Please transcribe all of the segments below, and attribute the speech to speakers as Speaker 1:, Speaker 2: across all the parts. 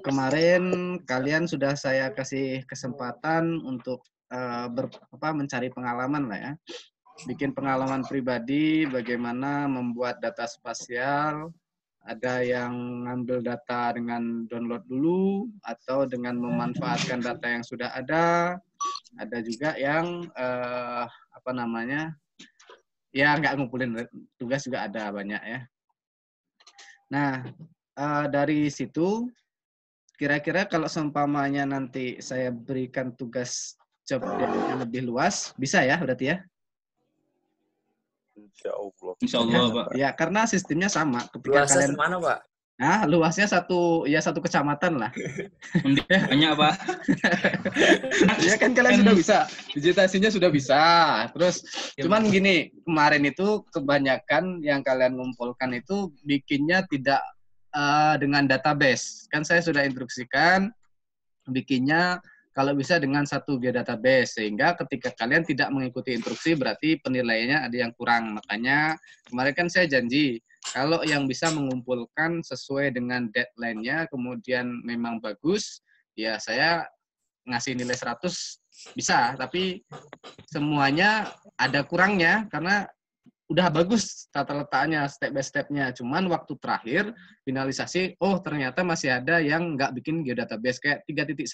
Speaker 1: Kemarin kalian sudah saya kasih kesempatan untuk mencari pengalaman lah ya. Bikin pengalaman pribadi bagaimana membuat data spasial. Ada yang ngambil data dengan download dulu atau dengan memanfaatkan data yang sudah ada. Ada juga yang ya nggak ngumpulin tugas juga ada banyak ya. Nah, dari situ kira-kira kalau seumpamanya nanti saya berikan tugas job yang lebih luas, bisa ya berarti ya?
Speaker 2: Insya Allah.
Speaker 3: Insya Allah, Pak.
Speaker 1: Ya, karena sistemnya sama. Ketika
Speaker 4: Luasnya
Speaker 1: kalian
Speaker 4: semana, Pak?
Speaker 1: Nah, luasnya satu kecamatan lah.
Speaker 3: Banyak, Pak.
Speaker 1: Ya kan kalian sudah bisa. Digitasinya sudah bisa. Terus cuman gini, kemarin itu kebanyakan yang kalian ngumpulkan itu bikinnya tidak dengan database. Kan saya sudah instruksikan bikinnya kalau bisa dengan satu geodatabase, sehingga ketika kalian tidak mengikuti instruksi berarti penilaiannya ada yang kurang. Makanya kemarin kan saya janji kalau yang bisa mengumpulkan sesuai dengan deadline-nya kemudian memang bagus, ya saya ngasih nilai 100 bisa, tapi semuanya ada kurangnya karena udah bagus tata letaknya, step by step-nya. Cuman waktu terakhir finalisasi, oh ternyata masih ada yang nggak bikin geodatabase. Kayak 3.1,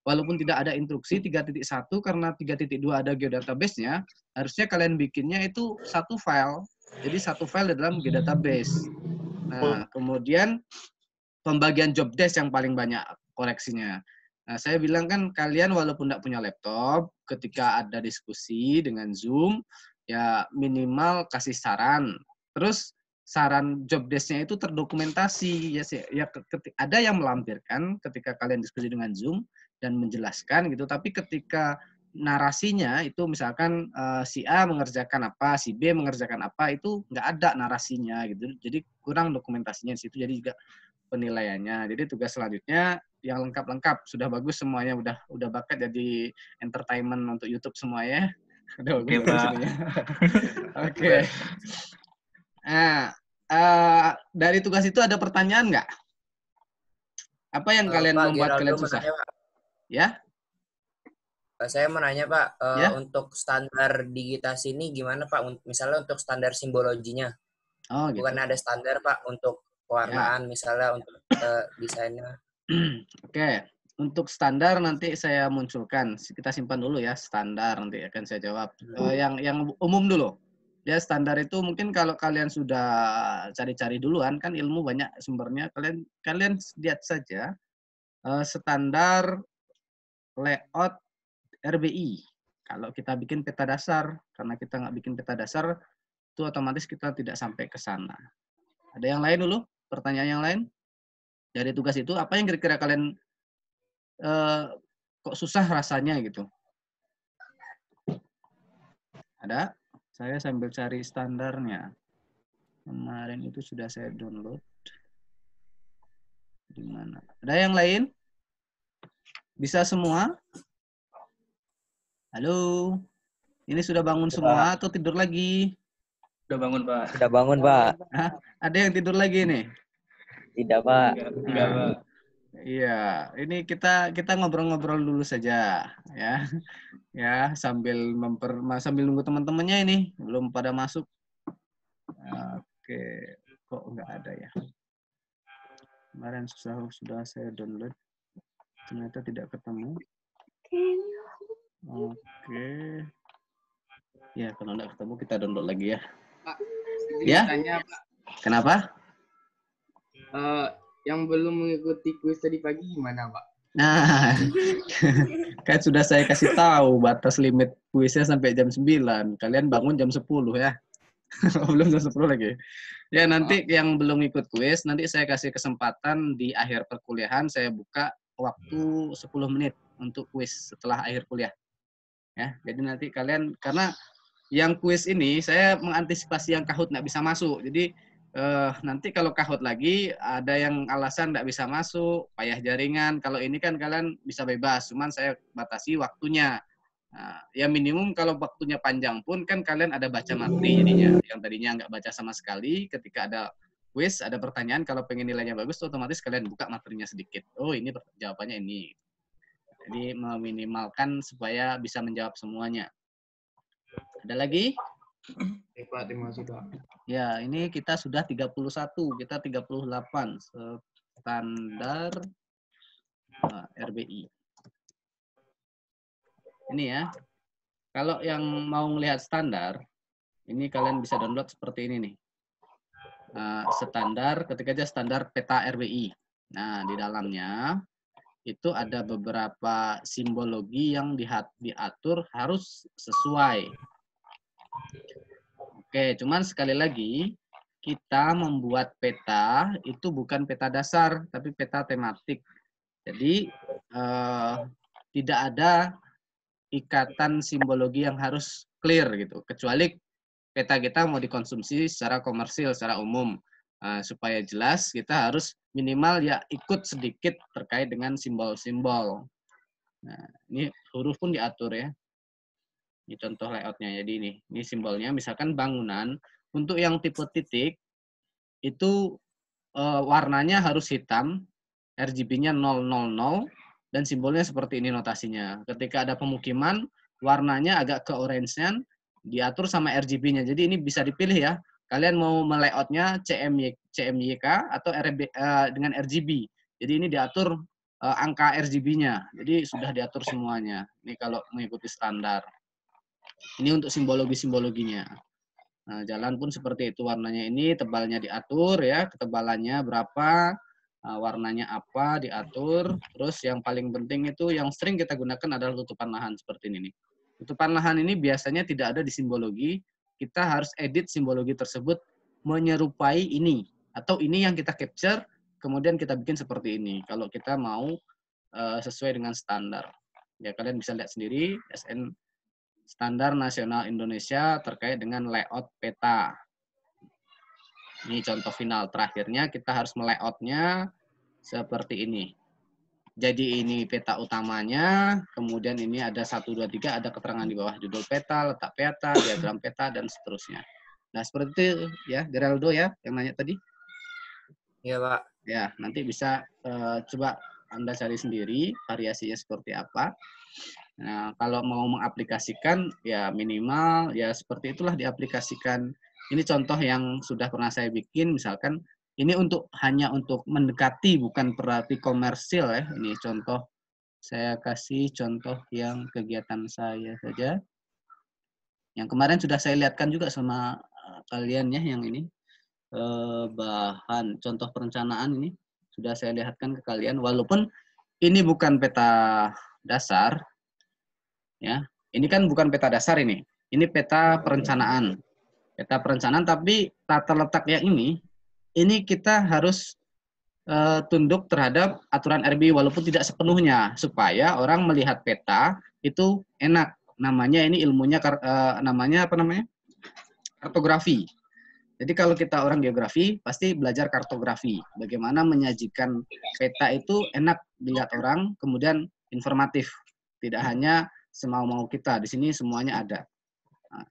Speaker 1: walaupun tidak ada instruksi 3.1, karena 3.2 ada geodatabase-nya, harusnya kalian bikinnya itu satu file. Jadi satu file di dalam geodatabase. Nah, kemudian pembagian job desk yang paling banyak koreksinya. Nah, saya bilang kan kalian walaupun tidak punya laptop, ketika ada diskusi dengan Zoom, ya minimal kasih saran. Terus saran job desk-nya itu terdokumentasi ya, ada yang melampirkan ketika kalian diskusi dengan Zoom dan menjelaskan gitu, tapi ketika narasinya itu misalkan si A mengerjakan apa, si B mengerjakan apa, itu nggak ada narasinya gitu. Jadi kurang dokumentasinya di situ, jadi juga penilaiannya. Jadi tugas selanjutnya yang lengkap-lengkap, sudah bagus semuanya, udah bakat jadi entertainment untuk YouTube semua ya.
Speaker 3: Oke, Pak.
Speaker 1: Oke. Nah, dari tugas itu ada pertanyaan nggak? Apa yang kalian
Speaker 4: Pak,
Speaker 1: membuat
Speaker 4: Geraldo
Speaker 1: kalian susah?
Speaker 4: Menanya, Pak.
Speaker 1: Ya?
Speaker 4: Saya menanya, Pak,
Speaker 1: Ya?
Speaker 4: untuk standar digitasi ini gimana, Pak? Misalnya untuk standar simbologinya.
Speaker 1: Oh, gitu.
Speaker 4: Bukan ada standar, Pak, untuk pewarnaan, misalnya untuk desainnya.
Speaker 1: Oke. Untuk standar nanti saya munculkan. Kita simpan dulu ya, standar nanti akan saya jawab. Yang umum dulu. Ya, standar itu mungkin kalau kalian sudah cari-cari duluan, kan ilmu banyak sumbernya. Kalian lihat saja standar layout RBI. Kalau kita bikin peta dasar, karena kita nggak bikin peta dasar, itu otomatis kita tidak sampai ke sana. Ada yang lain dulu? Pertanyaan yang lain? Dari tugas itu, apa yang kira-kira kalian kok susah rasanya gitu? Ada? Saya sambil cari standarnya. Kemarin itu sudah saya download. Di mana? Ada yang lain? Bisa semua? Halo? Ini sudah bangun semua atau tidur lagi?
Speaker 3: Udah bangun, Pak.
Speaker 5: Sudah bangun, Pak.
Speaker 1: Hah? Ada yang tidur lagi nih?
Speaker 5: Tidak, Pak.
Speaker 3: Enggak, Pak.
Speaker 1: Iya, ini kita ngobrol-ngobrol dulu saja ya. Ya, sambil nunggu teman-temannya ini belum pada masuk. Oke, kok nggak ada ya? Kemarin sudah saya download, ternyata tidak ketemu. Oke. Ya, kalau nggak ketemu kita download lagi ya.
Speaker 6: Pak,
Speaker 1: ya?
Speaker 6: Tanya, Pak.
Speaker 1: Kenapa?
Speaker 6: Yang belum mengikuti kuis tadi pagi gimana, Pak?
Speaker 1: Nah, kan sudah saya kasih tahu batas limit kuisnya sampai jam 9. Kalian bangun jam 10 ya. Belum jam 10 lagi. Ya, nanti yang belum ikut kuis, nanti saya kasih kesempatan di akhir perkuliahan, saya buka waktu 10 menit untuk kuis setelah akhir kuliah. Ya, jadi nanti kalian, karena yang kuis ini saya mengantisipasi yang kahut nggak bisa masuk. Jadi nanti kalau kahut lagi ada yang alasan nggak bisa masuk, payah jaringan. Kalau ini kan kalian bisa bebas, cuman saya batasi waktunya. Nah, ya minimum kalau waktunya panjang pun kan kalian ada baca materi jadinya. Yang tadinya nggak baca sama sekali, ketika ada kuis, ada pertanyaan, kalau pengen nilainya bagus, otomatis kalian buka materinya sedikit. Oh, ini jawabannya ini. Jadi meminimalkan supaya bisa menjawab semuanya. Ada lagi?
Speaker 6: Pak, terima kasih Pak.
Speaker 1: Ya, ini kita sudah 31, kita 38 standar RBI. Ini ya. Kalau yang mau melihat standar, ini kalian bisa download seperti ini nih. Standar, ketik aja standar peta RBI. Nah, di dalamnya itu ada beberapa simbologi yang diatur harus sesuai. Oke, cuman sekali lagi, kita membuat peta itu bukan peta dasar, tapi peta tematik. Jadi, tidak ada ikatan simbologi yang harus clear gitu, kecuali peta kita mau dikonsumsi secara komersil, secara umum. Supaya jelas, kita harus minimal ya ikut sedikit terkait dengan simbol-simbol. Nah, ini huruf pun diatur ya. Ini contoh layoutnya. Jadi ini simbolnya, misalkan bangunan, untuk yang tipe titik, itu warnanya harus hitam, RGB-nya 000, dan simbolnya seperti ini notasinya. Ketika ada pemukiman, warnanya agak ke orange-nya, diatur sama RGB-nya. Jadi ini bisa dipilih ya. Kalian mau melayoutnya CMYK atau dengan RGB. Jadi ini diatur angka RGB-nya. Jadi sudah diatur semuanya. Ini kalau mengikuti standar. Ini untuk simbologi-simbologinya. Nah, jalan pun seperti itu, warnanya ini, tebalnya diatur ya, ketebalannya berapa, warnanya apa diatur. Terus yang paling penting itu yang sering kita gunakan adalah tutupan lahan seperti ini nih. Tutupan lahan ini biasanya tidak ada di simbologi. Kita harus edit simbologi tersebut menyerupai ini, atau ini yang kita capture kemudian kita bikin seperti ini kalau kita mau sesuai dengan standar. Ya, kalian bisa lihat sendiri SN Standar Nasional Indonesia terkait dengan layout peta. Ini contoh final terakhirnya, kita harus melayoutnya seperti ini. Jadi ini peta utamanya, kemudian ini ada 1, 2, 3, ada keterangan di bawah judul peta, letak peta, diagram peta, dan seterusnya. Nah, seperti itu ya, Geraldo ya, yang nanya tadi.
Speaker 4: Iya, Pak.
Speaker 1: Ya, nanti bisa coba Anda cari sendiri variasinya seperti apa. Nah, kalau mau mengaplikasikan, ya minimal, ya seperti itulah diaplikasikan. Ini contoh yang sudah pernah saya bikin, misalkan ini hanya untuk mendekati, bukan berarti komersil ya. Ini contoh, saya kasih contoh yang kegiatan saya saja. Yang kemarin sudah saya lihatkan juga sama kalian ya, yang ini. Bahan, contoh perencanaan ini, sudah saya lihatkan ke kalian, walaupun ini bukan peta dasar, ya, ini kan bukan peta dasar ini peta perencanaan. Peta perencanaan, tapi tata letaknya ini kita harus tunduk terhadap aturan RBI walaupun tidak sepenuhnya, supaya orang melihat peta itu enak. Namanya ini ilmunya namanya apa namanya? Kartografi. Jadi kalau kita orang geografi pasti belajar kartografi. Bagaimana menyajikan peta itu enak dilihat orang, kemudian informatif. Tidak hanya semau-mau kita, di sini semuanya ada. Nah,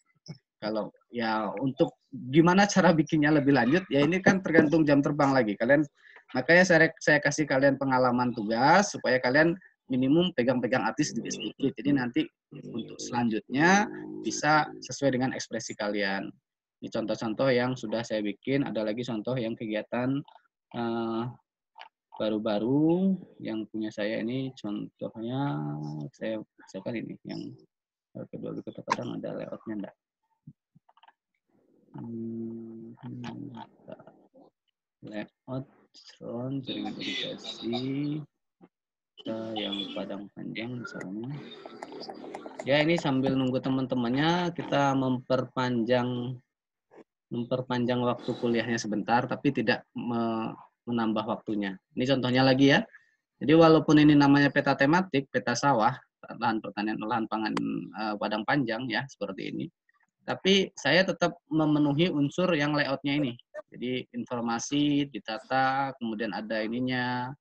Speaker 1: kalau ya untuk gimana cara bikinnya lebih lanjut, ya ini kan tergantung jam terbang lagi. Makanya saya kasih kalian pengalaman tugas supaya kalian minimum pegang-pegang artis sedikit-sedikit. Jadi nanti untuk selanjutnya bisa sesuai dengan ekspresi kalian. Ini contoh-contoh yang sudah saya bikin. Ada lagi contoh yang kegiatan baru-baru yang punya saya ini, contohnya saya kan ini yang kedua Kota Padang, ada layoutnya enggak? Layout front jaringan irigasi yang Padang Panjang misalnya. Ya, ini sambil nunggu teman-temannya kita memperpanjang waktu kuliahnya sebentar, tapi tidak menambah waktunya. Ini contohnya lagi ya. Jadi walaupun ini namanya peta tematik, peta sawah, lahan pertanian, lahan pangan Padang Panjang ya, seperti ini. Tapi saya tetap memenuhi unsur yang layoutnya ini. Jadi informasi ditata, kemudian ada ininya,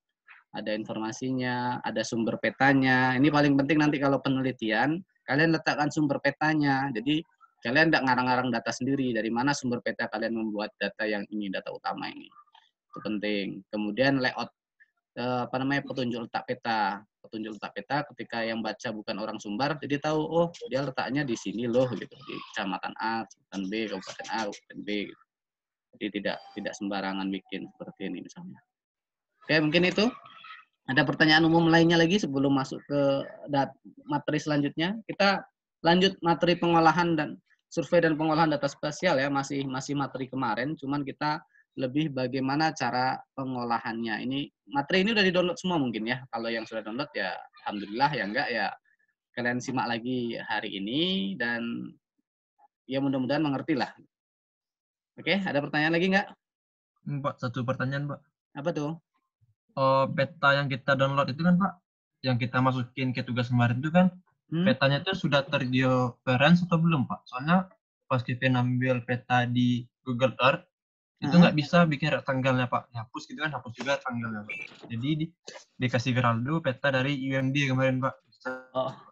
Speaker 1: ada informasinya, ada sumber petanya. Ini paling penting nanti kalau penelitian, kalian letakkan sumber petanya. Jadi Kalian tidak ngarang-ngarang data sendiri. Dari mana sumber peta kalian membuat data yang ini, data utama ini. Itu penting. Kemudian layout petunjuk letak peta. Petunjuk letak peta ketika yang baca bukan orang Sumbar, jadi tahu oh dia letaknya di sini loh gitu, di kecamatan A, kecamatan B, kabupaten A, kabupaten B gitu. Jadi tidak sembarangan bikin seperti ini misalnya. Oke, mungkin itu. Ada pertanyaan umum lainnya lagi sebelum masuk ke materi selanjutnya. Kita lanjut materi pengolahan dan survei dan pengolahan data spasial ya, masih materi kemarin, cuman kita lebih bagaimana cara pengolahannya. Ini materi ini udah di-download semua mungkin ya. Kalau yang sudah download ya alhamdulillah, ya enggak ya kalian simak lagi hari ini dan ya mudah-mudahan mengerti lah. Oke, ada pertanyaan lagi enggak?
Speaker 2: Pak, satu pertanyaan, Pak.
Speaker 1: Apa tuh?
Speaker 2: Peta yang kita download itu kan, Pak, yang kita masukin ke tugas kemarin itu kan, petanya itu sudah tergeoreference atau belum, Pak? Soalnya pas kita ambil peta di Google Earth, itu nggak bisa bikin rektanggalnya, Pak. Hapus gitu kan, hapus juga rektanggalnya, Pak. Jadi dikasih Geraldo peta dari UMD kemarin, Pak. Bisa.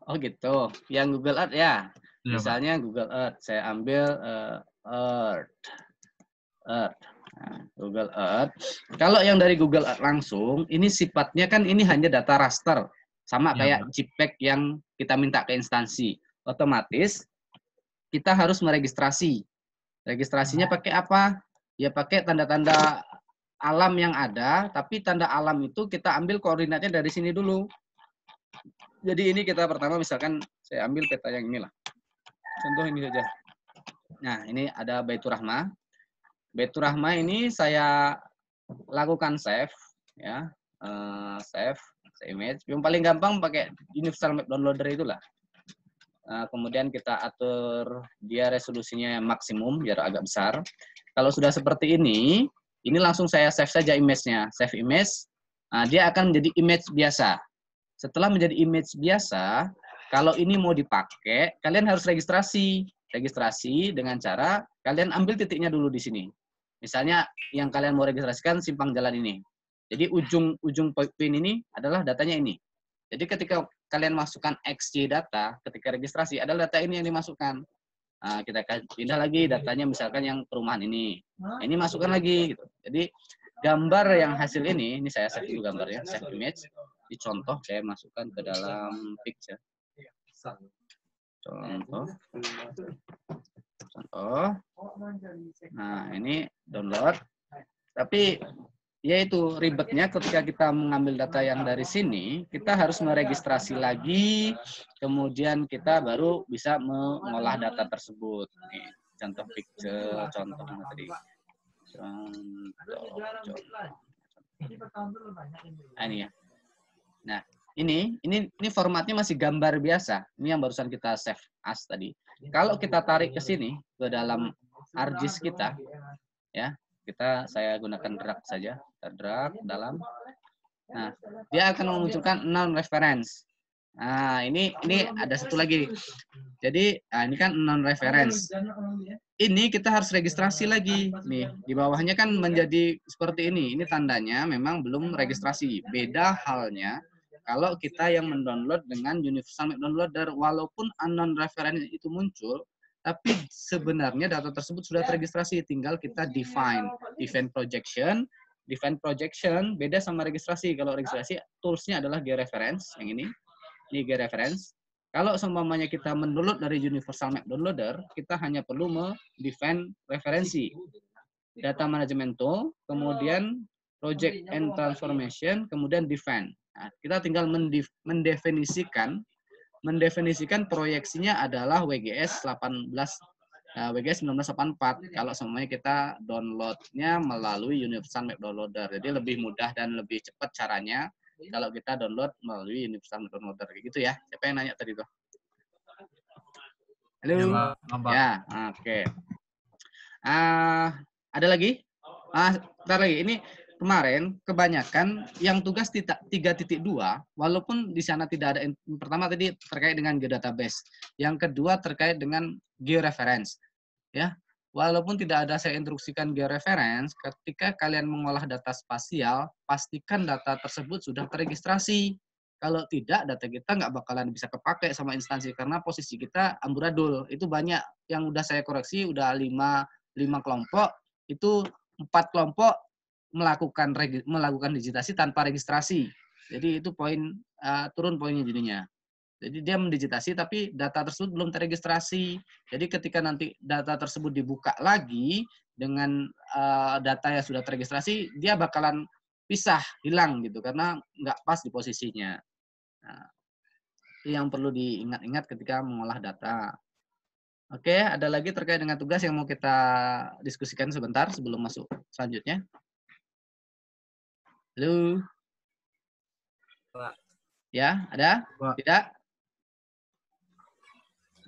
Speaker 1: Oh gitu. Yang Google Earth ya?
Speaker 2: Ya,
Speaker 1: misalnya Pak. Google Earth, saya ambil Earth. Nah, Google Earth. Kalau yang dari Google Earth langsung, ini sifatnya kan ini hanya data raster. Sama kayak JPEG yang kita minta ke instansi. Otomatis kita harus meregistrasi. Registrasinya pakai apa? Ya pakai tanda-tanda alam yang ada, tapi tanda alam itu kita ambil koordinatnya dari sini dulu. Jadi ini kita pertama misalkan saya ambil peta yang inilah. Contoh ini saja. Nah, ini ada Baitur Rahmah. Baitur Rahmah ini saya lakukan save ya. Save image. Yang paling gampang pakai Universal Map Downloader itulah. Kemudian kita atur dia resolusinya maksimum biar agak besar. Kalau sudah seperti ini langsung saya save saja image-nya. Save image, dia akan menjadi image biasa. Setelah menjadi image biasa, kalau ini mau dipakai, kalian harus registrasi. Registrasi dengan cara kalian ambil titiknya dulu di sini. Misalnya yang kalian mau registrasikan simpang jalan ini. Jadi ujung pin ini adalah datanya ini. Jadi ketika kalian masukkan XY data, ketika registrasi adalah data ini yang dimasukkan. Nah, kita pindah lagi datanya misalkan yang perumahan ini. Ini masukkan lagi gitu. Jadi gambar yang hasil ini saya save dulu gambarnya, save image. Dicontoh saya masukkan ke dalam picture. Contoh. Nah, ini download. Tapi yaitu ribetnya ketika kita mengambil data yang dari sini, kita harus meregistrasi lagi, kemudian kita baru bisa mengolah data tersebut. Nih, contoh picture, contoh materi. Contoh. Nah, ini ya. Nah, ini formatnya masih gambar biasa. Ini yang barusan kita save as tadi. Kalau kita tarik ke sini ke dalam ArcGIS kita, ya, saya gunakan drag saja, kita drag dalam. Nah, dia akan memunculkan non reference. Nah, ini ada satu lagi. Jadi, ini kan non reference. Ini kita harus registrasi lagi. Nih, di bawahnya kan menjadi seperti ini. Ini tandanya memang belum registrasi. Beda halnya kalau kita yang mendownload dengan Universal Map Downloader, walaupun unknown reference itu muncul, tapi sebenarnya data tersebut sudah terregistrasi, tinggal kita define projection. Define projection beda sama registrasi. Kalau registrasi toolsnya adalah georeference yang ini georeference. Kalau seumpamanya kita mendownload dari Universal Map Downloader, kita hanya perlu define referensi, data management tool, kemudian project and transformation, kemudian define. Nah, kita tinggal mendefinisikan proyeksinya adalah WGS 1984 kalau semuanya kita downloadnya melalui Universal Map Downloader. Jadi lebih mudah dan lebih cepat caranya kalau kita download melalui Universal Map Downloader gitu ya. Siapa yang nanya tadi tuh? Halo? Ya, oke. Ada lagi? Bentar lagi. Ini kemarin kebanyakan yang tugas 3.2 walaupun di sana tidak ada yang pertama tadi terkait dengan geodatabase, yang kedua terkait dengan georeference ya. Walaupun tidak ada saya instruksikan georeference, ketika kalian mengolah data spasial pastikan data tersebut sudah terregistrasi. Kalau tidak, data kita nggak bakalan bisa kepake sama instansi karena posisi kita amburadul. Itu banyak yang udah saya koreksi, udah 5 kelompok, itu 4 kelompok melakukan digitasi tanpa registrasi. Jadi itu turun poinnya jadinya. Jadi dia mendigitasi tapi data tersebut belum terregistrasi. Jadi ketika nanti data tersebut dibuka lagi dengan data yang sudah terregistrasi, dia bakalan pisah, hilang gitu karena nggak pas di posisinya. Nah, itu yang perlu diingat-ingat ketika mengolah data. Oke, ada lagi terkait dengan tugas yang mau kita diskusikan sebentar sebelum masuk selanjutnya. Halo?
Speaker 4: Pak.
Speaker 1: Ya, ada?
Speaker 2: Pak.
Speaker 1: Tidak?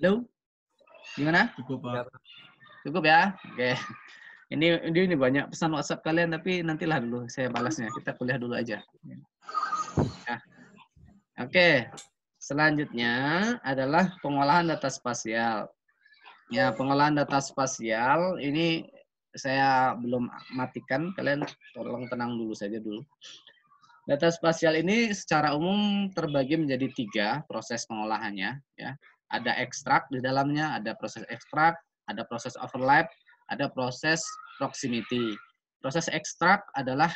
Speaker 1: Halo? Gimana?
Speaker 2: Cukup,
Speaker 4: Udah,
Speaker 2: Pak.
Speaker 4: Pak.
Speaker 1: Cukup ya? Oke. Ini banyak pesan WhatsApp kalian, tapi nantilah dulu saya balasnya. Kita kuliah dulu aja. Ya. Oke. Selanjutnya adalah pengolahan data spasial. Ya, pengolahan data spasial ini saya belum matikan. Kalian tolong tenang dulu saja dulu. Data spasial ini secara umum terbagi menjadi 3 proses pengolahannya. Ya. Ada ekstrak di dalamnya, ada proses ekstrak, ada proses overlap, ada proses proximity. Proses ekstrak adalah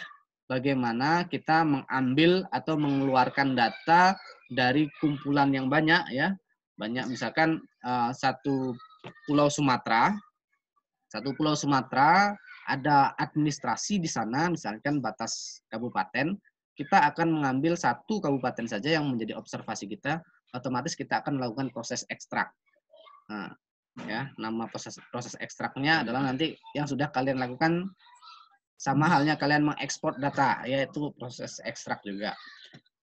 Speaker 1: bagaimana kita mengambil atau mengeluarkan data dari kumpulan yang banyak, ya. Banyak, misalkan satu pulau Sumatera ada administrasi di sana, misalkan batas kabupaten. Kita akan mengambil satu kabupaten saja yang menjadi observasi kita, otomatis kita akan melakukan proses ekstrak. Nah, ya, nama proses ekstraknya adalah nanti yang sudah kalian lakukan, sama halnya kalian mengekspor data, yaitu proses ekstrak juga.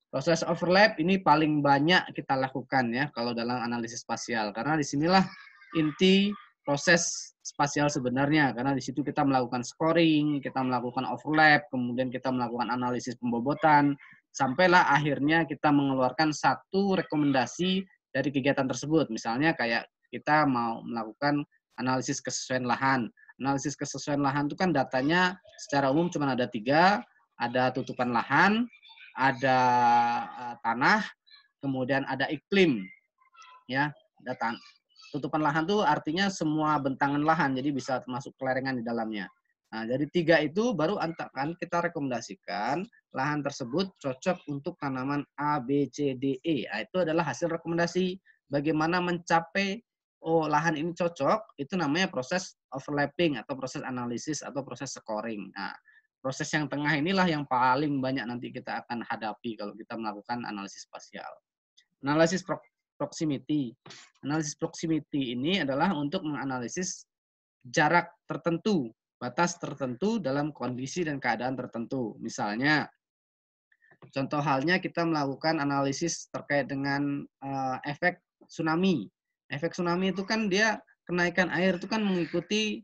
Speaker 1: Proses overlap ini paling banyak kita lakukan ya kalau dalam analisis spasial, karena disinilah inti proses spasial sebenarnya, karena di situ kita melakukan scoring, kita melakukan overlap, kemudian kita melakukan analisis pembobotan, sampailah akhirnya kita mengeluarkan satu rekomendasi dari kegiatan tersebut. Misalnya kayak kita mau melakukan analisis kesesuaian lahan. Analisis kesesuaian lahan itu kan datanya secara umum cuma ada 3, ada tutupan lahan, ada tanah, kemudian ada iklim. Ya, ada tutupan lahan itu artinya semua bentangan lahan, jadi bisa termasuk kelerengan di dalamnya. Nah, dari 3 itu baru akan kita rekomendasikan lahan tersebut cocok untuk tanaman A, B, C, D, E. Nah, itu adalah hasil rekomendasi. Bagaimana mencapai lahan ini cocok, itu namanya proses overlapping atau proses analisis atau proses scoring. Nah, proses yang tengah inilah yang paling banyak nanti kita akan hadapi kalau kita melakukan analisis spasial. Analisis proximity. Analisis proximity ini adalah untuk menganalisis jarak tertentu, batas tertentu dalam kondisi dan keadaan tertentu. Misalnya, contoh halnya kita melakukan analisis terkait dengan efek tsunami. Efek tsunami itu kan dia kenaikan air itu kan mengikuti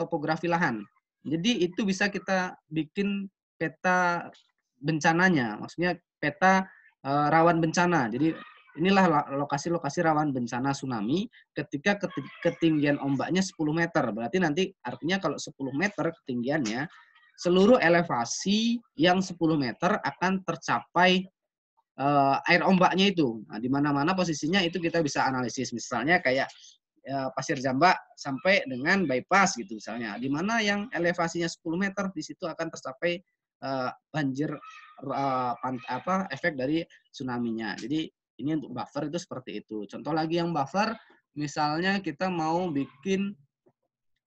Speaker 1: topografi lahan. Jadi itu bisa kita bikin peta bencananya, maksudnya peta rawan bencana. Jadi inilah lokasi-lokasi rawan bencana tsunami ketika ketinggian ombaknya 10 meter. Berarti nanti artinya kalau 10 meter ketinggiannya, seluruh elevasi yang 10 meter akan tercapai air ombaknya itu. Nah, di mana-mana posisinya itu kita bisa analisis. Misalnya kayak Pasir Jambak sampai dengan bypass gitu misalnya. Di mana yang elevasinya 10 meter, di situ akan tercapai banjir efek dari tsunami-nya. Jadi ini untuk buffer itu seperti itu. Contoh lagi yang buffer, misalnya kita mau bikin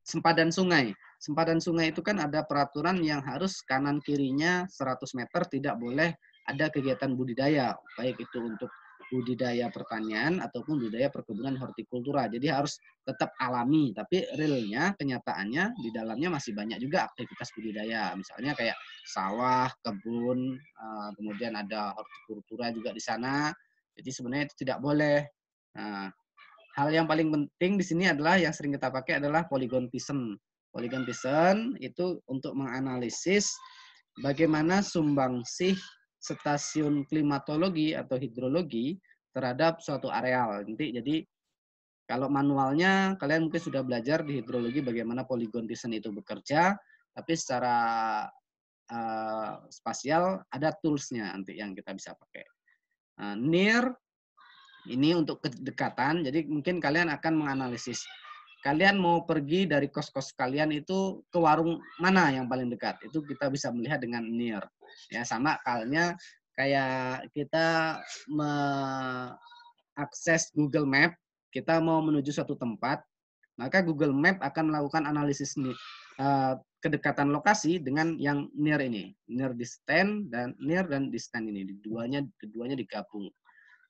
Speaker 1: sempadan sungai. Sempadan sungai itu kan ada peraturan yang harus kanan kirinya 100 meter tidak boleh ada kegiatan budidaya, baik itu untuk budidaya pertanian ataupun budidaya perkebunan hortikultura. Jadi harus tetap alami, tapi realnya, kenyataannya di dalamnya masih banyak juga aktivitas budidaya. Misalnya kayak sawah, kebun, kemudian ada hortikultura juga di sana. Jadi sebenarnya itu tidak boleh. Nah, hal yang paling penting di sini adalah yang sering kita pakai adalah polygon vision. Polygon vision itu untuk menganalisis bagaimana sumbangsih stasiun klimatologi atau hidrologi terhadap suatu areal. Jadi kalau manualnya kalian mungkin sudah belajar di hidrologi bagaimana polygon vision itu bekerja, tapi secara spasial ada toolsnya nanti yang kita bisa pakai. Near ini untuk kedekatan. Jadi mungkin kalian akan menganalisis. Kalian mau pergi dari kos-kos kalian itu ke warung mana yang paling dekat? Itu kita bisa melihat dengan near. Ya, sama halnya kayak kita mengakses Google Map, kita mau menuju suatu tempat, maka Google Map akan melakukan analisis kedekatan lokasi dengan yang near ini, near distance dan distance ini, keduanya digabung.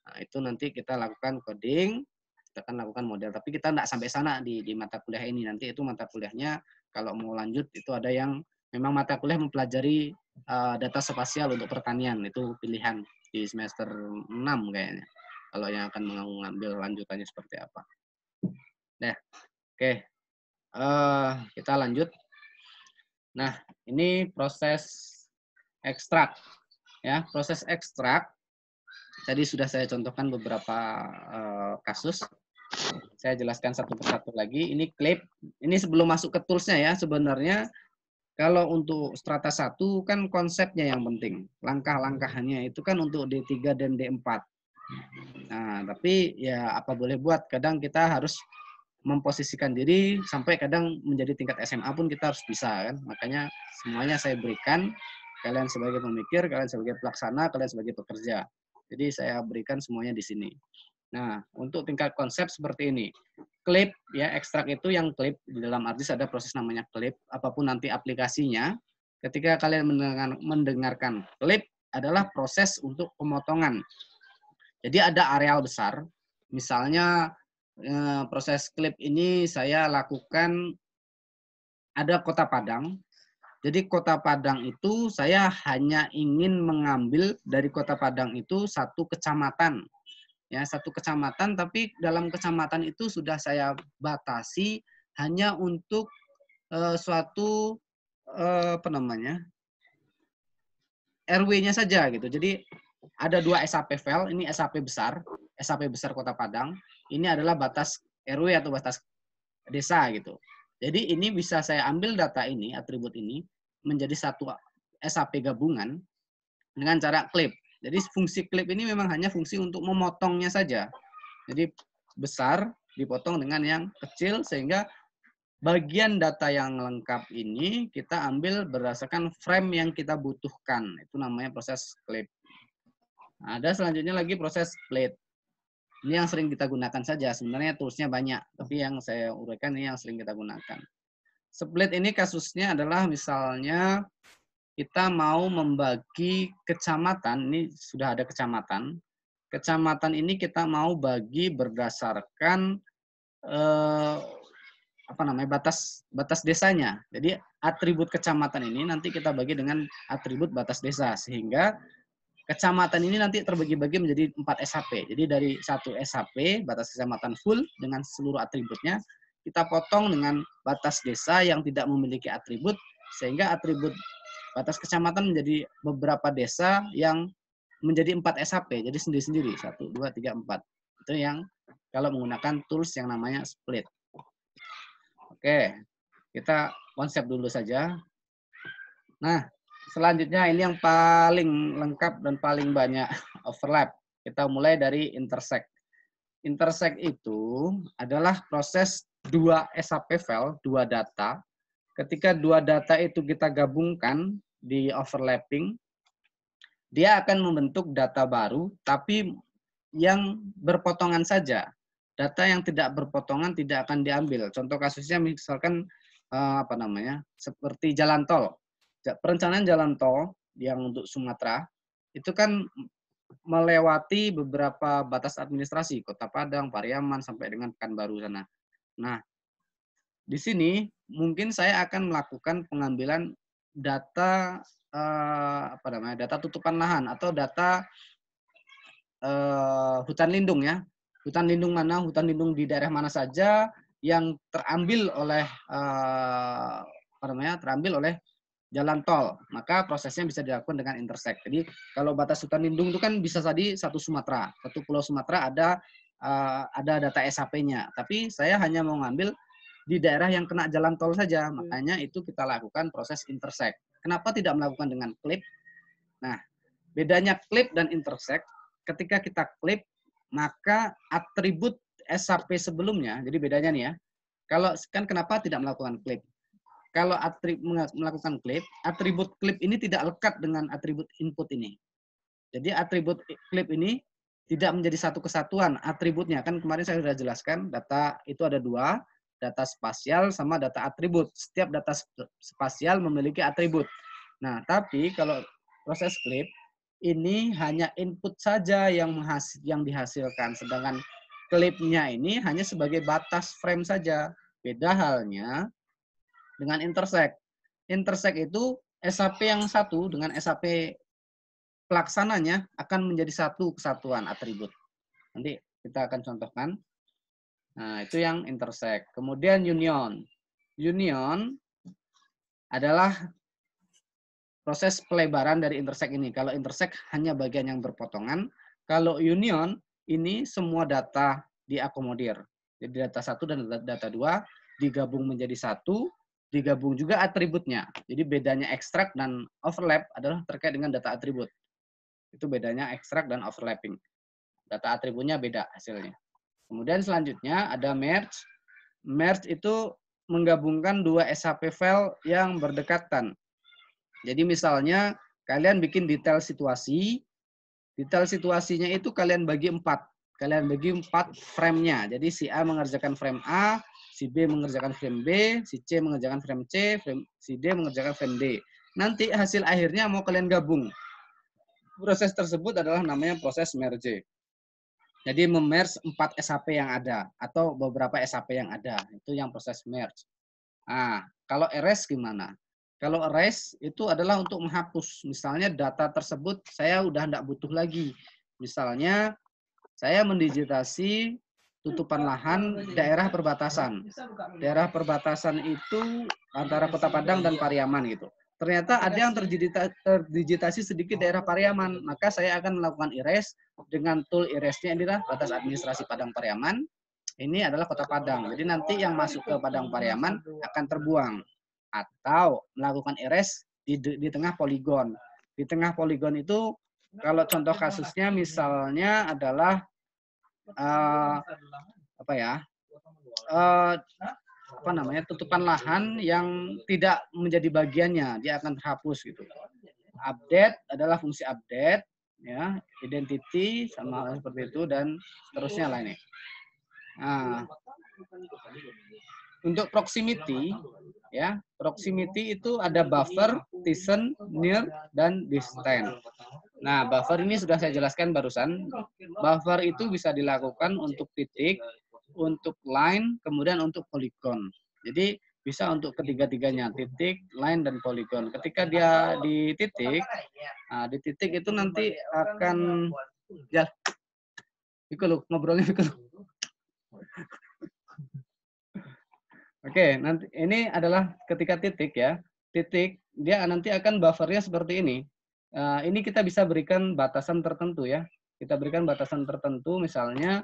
Speaker 1: Nah, itu nanti kita lakukan coding, kita akan lakukan model. Tapi kita tidak sampai sana di mata kuliah ini. Nanti itu mata kuliahnya kalau mau lanjut itu ada yang memang mata kuliah mempelajari data spasial untuk pertanian. Itu pilihan di semester 6 kayaknya. Kalau yang akan mengambil lanjutannya seperti apa. Nah, oke. Kita lanjut. Nah, ini proses ekstrak. Ya, proses ekstrak. Tadi sudah saya contohkan beberapa kasus. Saya jelaskan satu persatu lagi. Ini clip. Ini sebelum masuk ke toolsnya ya. Sebenarnya kalau untuk strata 1 kan konsepnya yang penting. Langkah-langkahnya itu kan untuk D3 dan D4. Nah, tapi ya apa boleh buat. Kadang kita harus memposisikan diri sampai kadang menjadi tingkat SMA pun kita harus bisa kan. Makanya semuanya saya berikan. Kalian sebagai pemikir, kalian sebagai pelaksana, kalian sebagai pekerja. Jadi saya berikan semuanya di sini. Nah, untuk tingkat konsep seperti ini. Clip, ya ekstrak itu yang clip. Di dalam ArcGIS ada proses namanya clip. Apapun nanti aplikasinya, ketika kalian mendengarkan clip adalah proses untuk pemotongan. Jadi ada areal besar. Misalnya proses clip ini saya lakukan ada Kota Padang. Jadi Kota Padang itu saya hanya ingin mengambil dari Kota Padang itu satu kecamatan. Ya, satu kecamatan, tapi dalam kecamatan itu sudah saya batasi hanya untuk suatu RW-nya saja gitu. Jadi ada 2 SAP file, ini SAP besar Kota Padang. Ini adalah batas RW atau batas desa gitu. Jadi ini bisa saya ambil data ini, atribut ini, menjadi satu SAP gabungan dengan cara clip. Jadi fungsi clip ini memang hanya fungsi untuk memotongnya saja. Jadi besar dipotong dengan yang kecil sehingga bagian data yang lengkap ini kita ambil berdasarkan frame yang kita butuhkan. Itu namanya proses clip. Nah, ada selanjutnya lagi proses split. Ini yang sering kita gunakan saja. Sebenarnya toolsnya banyak, tapi yang saya uraikan ini yang sering kita gunakan. Split ini kasusnya adalah misalnya kita mau membagi kecamatan, ini sudah ada kecamatan. Kecamatan ini kita mau bagi berdasarkan batas desanya. Jadi atribut kecamatan ini nanti kita bagi dengan atribut batas desa sehingga kecamatan ini nanti terbagi-bagi menjadi 4 SHP. Jadi dari 1 SHP, batas kecamatan full dengan seluruh atributnya, kita potong dengan batas desa yang tidak memiliki atribut, sehingga atribut batas kecamatan menjadi beberapa desa yang menjadi 4 SHP. Jadi sendiri-sendiri, 1, 2, 3, 4. Itu yang kalau menggunakan tools yang namanya split. Oke, kita konsep dulu saja. Nah, selanjutnya ini yang paling lengkap dan paling banyak overlap. Kita mulai dari intersect. Intersect itu adalah proses 2 SAP file, 2 data. Ketika 2 data itu kita gabungkan di overlapping, dia akan membentuk data baru, tapi yang berpotongan saja. Data yang tidak berpotongan tidak akan diambil. Contoh kasusnya misalkan seperti jalan tol. Perencanaan jalan tol yang untuk Sumatera itu kan melewati beberapa batas administrasi, Kota Padang, Pariaman sampai dengan Pekanbaru sana. Nah, di sini mungkin saya akan melakukan pengambilan data data tutupan lahan atau data hutan lindung ya. Hutan lindung mana, hutan lindung di daerah mana saja yang terambil oleh jalan tol, maka prosesnya bisa dilakukan dengan intersect. Jadi kalau batas hutan lindung itu kan bisa tadi satu Sumatera, satu pulau Sumatera ada data SHP-nya. Tapi saya hanya mau ngambil di daerah yang kena jalan tol saja, makanya itu kita lakukan proses intersect. Kenapa tidak melakukan dengan clip? Nah, bedanya clip dan intersect, ketika kita klip, maka atribut SAP sebelumnya, jadi bedanya nih ya, kalau kan kenapa tidak melakukan klip? Kalau melakukan klip, atribut klip ini tidak lekat dengan atribut input ini. Jadi atribut klip ini tidak menjadi satu kesatuan atributnya. Kan kemarin saya sudah jelaskan, data itu ada dua, data spasial sama data atribut. Setiap data spasial memiliki atribut. Nah, tapi kalau proses klip, ini hanya input saja yang dihasilkan, sedangkan klipnya ini hanya sebagai batas frame saja. Beda halnya dengan intersect. Intersect itu SAP yang satu dengan SAP pelaksananya akan menjadi satu kesatuan atribut. Nanti kita akan contohkan. Nah, itu yang intersect. Kemudian union. Union adalah proses pelebaran dari intersect ini. Kalau intersect hanya bagian yang berpotongan, kalau union ini semua data diakomodir. Jadi data 1 dan data 2 digabung menjadi satu, digabung juga atributnya. Jadi bedanya extract dan overlap adalah terkait dengan data atribut. Itu bedanya extract dan overlapping. Data atributnya beda hasilnya. Kemudian selanjutnya ada merge. Merge itu menggabungkan dua SAP file yang berdekatan. Jadi misalnya kalian bikin detail situasi, detail situasinya itu kalian bagi 4. Kalian bagi 4 frame-nya. Jadi si A mengerjakan frame A, si B mengerjakan frame B, si C mengerjakan frame C, si D mengerjakan frame D. Nanti hasil akhirnya mau kalian gabung. Proses tersebut adalah namanya proses merge. Jadi memerge 4 SAP yang ada atau beberapa SAP yang ada. Itu yang proses merge. Nah, kalau erase gimana? Kalau erase itu adalah untuk menghapus. Misalnya data tersebut saya udah tidak butuh lagi. Misalnya saya mendigitasi tutupan lahan daerah perbatasan. Daerah perbatasan itu antara Kota Padang dan Pariaman gitu. Ternyata ada yang terdigitasi sedikit daerah Pariaman, maka saya akan melakukan erase dengan tool erase-nya adalah batas administrasi Padang Pariaman. Ini adalah Kota Padang. Jadi nanti yang masuk ke Padang Pariaman akan terbuang. Atau melakukan erase di tengah poligon. Di tengah poligon itu kalau contoh kasusnya misalnya adalah tutupan lahan yang tidak menjadi bagiannya, dia akan terhapus gitu. Update adalah fungsi update, ya, identity sama seperti itu dan seterusnya lainnya. Nah, untuk proximity, ya, proximity itu ada buffer, tizen, near, dan distant. Nah, buffer ini sudah saya jelaskan barusan. Buffer itu bisa dilakukan untuk titik, untuk line, kemudian untuk polygon. Jadi bisa untuk ketiga-tiganya, titik, line, dan polygon. Ketika dia di titik itu nanti akan ya, ngobrolnya Oke, nanti ini adalah ketika titik ya. Titik dia nanti akan buffernya seperti ini. Ini kita bisa berikan batasan tertentu ya. Kita berikan batasan tertentu, misalnya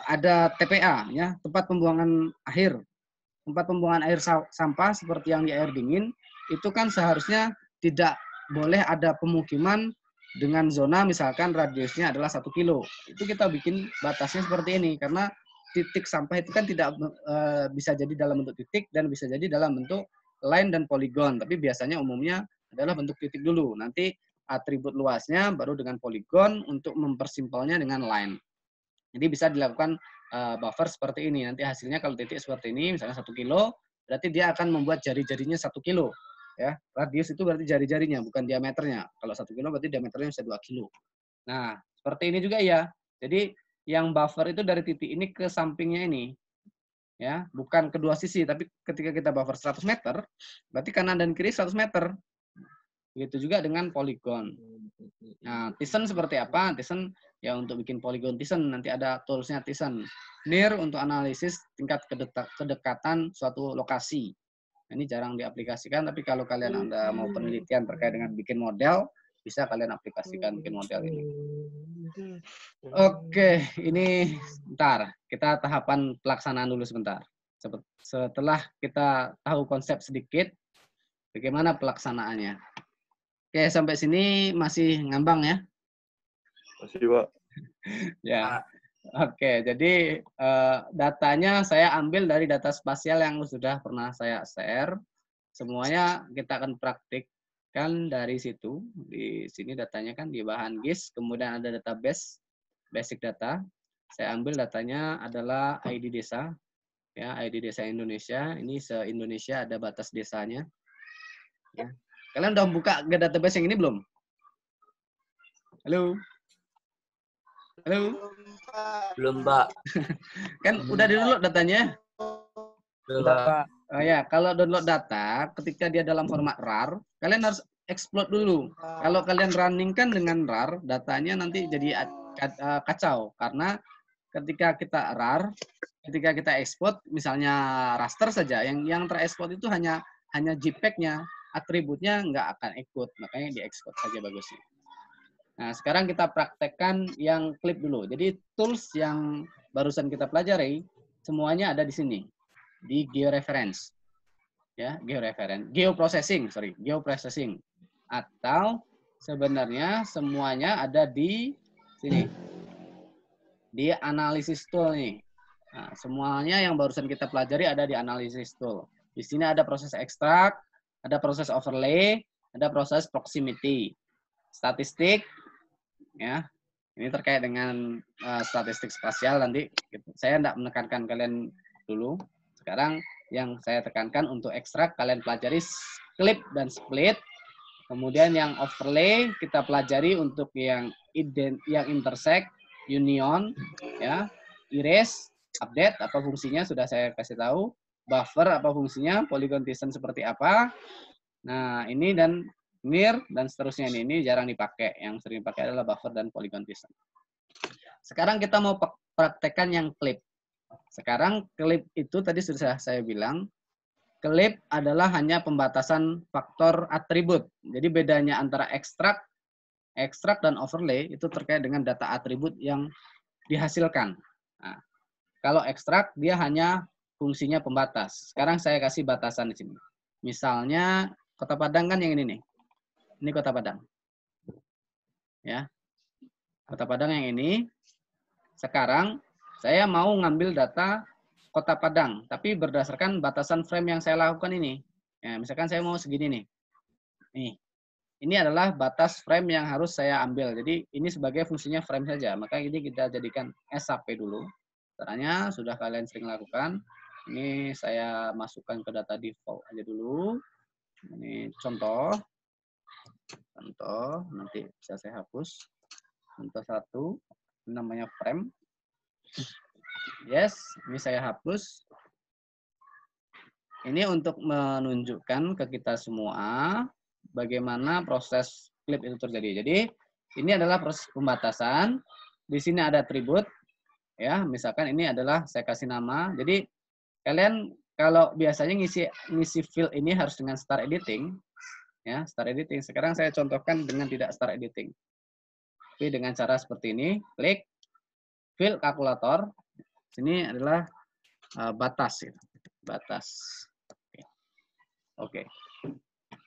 Speaker 1: ada TPA ya, tempat pembuangan akhir. Tempat pembuangan air sampah seperti yang di air dingin itu kan seharusnya tidak boleh ada pemukiman dengan zona misalkan radiusnya adalah 1 kilo. Itu kita bikin batasnya seperti ini karena titik sampah itu kan tidak bisa jadi dalam bentuk titik dan bisa jadi dalam bentuk line dan poligon. Tapi biasanya umumnya adalah bentuk titik dulu. Nanti atribut luasnya baru dengan poligon untuk mempersimpelnya dengan line. Jadi bisa dilakukan buffer seperti ini. Nanti hasilnya kalau titik seperti ini, misalnya 1 kilo, berarti dia akan membuat jari-jarinya 1 kilo. Ya, radius itu berarti jari-jarinya, bukan diameternya. Kalau 1 kilo berarti diameternya bisa 2 kilo. Nah, seperti ini juga ya. Jadi yang buffer itu dari titik ini ke sampingnya ini. Ya, bukan kedua sisi, tapi ketika kita buffer 100 meter, berarti kanan dan kiri 100 meter. Begitu juga dengan polygon. Nah, tizen seperti apa? Tizen ya untuk bikin polygon tizen, nanti ada toolsnya tizen. Near untuk analisis tingkat kedekatan suatu lokasi. Ini jarang diaplikasikan, tapi kalau kalian Anda mau penelitian terkait dengan bikin model, bisa kalian aplikasikan bikin model ini. Oke, ini bentar. Kita tahapan pelaksanaan dulu sebentar. Setelah kita tahu konsep sedikit, bagaimana pelaksanaannya. Oke, sampai sini masih ngambang ya?
Speaker 6: Masih, Pak.
Speaker 1: Ya. Oke, jadi datanya saya ambil dari data spasial yang sudah pernah saya share. Semuanya kita akan praktikkan dari situ. Di sini datanya kan di bahan GIS, kemudian ada database, basic data. Saya ambil datanya adalah ID desa, ya ID desa Indonesia. Ini se-Indonesia ada batas desanya. Ya. Kalian udah buka ke database yang ini belum? Halo? Halo?
Speaker 4: Belum, Pak.
Speaker 1: Kan udah di-download datanya?
Speaker 4: Belum, Pak.
Speaker 1: Oh ya, kalau download data, ketika dia dalam format RAR, kalian harus explode dulu. Kalau kalian runningkan dengan RAR, datanya nanti jadi kacau. Karena ketika kita RAR, ketika kita export, misalnya raster saja, yang terekspor itu hanya JPEG-nya, atributnya nggak akan ikut, makanya diekspor saja bagusnya. Nah, sekarang kita praktekkan yang klip dulu. Jadi tools yang barusan kita pelajari, semuanya ada di sini. Di georeference, ya, geoprocessing, atau sebenarnya semuanya ada di sini, di analisis tool nih. Nah, semuanya yang barusan kita pelajari ada di analisis tool. Di sini ada proses ekstrak, ada proses overlay, ada proses proximity, statistik, ya. Ini terkait dengan statistik spasial nanti. Saya tidak menekankan kalian dulu. Sekarang yang saya tekankan untuk ekstrak kalian pelajari clip dan split. Kemudian yang overlay kita pelajari untuk yang intersect, union, ya, erase, update apa fungsinya sudah saya kasih tahu. Buffer apa fungsinya, polygon descent seperti apa. Nah, ini dan mir dan seterusnya ini jarang dipakai. Yang sering dipakai adalah buffer dan polygon descent. Sekarang kita mau praktekkan yang clip. Sekarang clip itu tadi sudah saya bilang, clip adalah hanya pembatasan faktor atribut. Jadi bedanya antara ekstrak dan overlay itu terkait dengan data atribut yang dihasilkan. Nah, kalau ekstrak dia hanya fungsinya pembatas. Sekarang saya kasih batasan di sini. Misalnya Kota Padang kan yang ini nih. Ini Kota Padang. Ya. Kota Padang yang ini. Sekarang saya mau ngambil data Kota Padang, tapi berdasarkan batasan frame yang saya lakukan ini. Ya, misalkan saya mau segini nih. Nih. Ini adalah batas frame yang harus saya ambil. Jadi ini sebagai fungsinya frame saja. Maka ini kita jadikan SAP dulu. Caranya sudah kalian sering lakukan. Ini saya masukkan ke data default aja dulu. Ini contoh. Contoh, nanti bisa saya hapus. Contoh 1, namanya frame. Yes, ini saya hapus. Ini untuk menunjukkan ke kita semua bagaimana proses clip itu terjadi. Jadi ini adalah proses pembatasan. Di sini ada atribut, ya. Misalkan ini adalah saya kasih nama. Jadi kalian kalau biasanya ngisi field ini harus dengan start editing, ya, start editing. Sekarang saya contohkan dengan tidak start editing. Tapi dengan cara seperti ini, klik field kalkulator. Sini adalah batas, ya. Batas. Oke.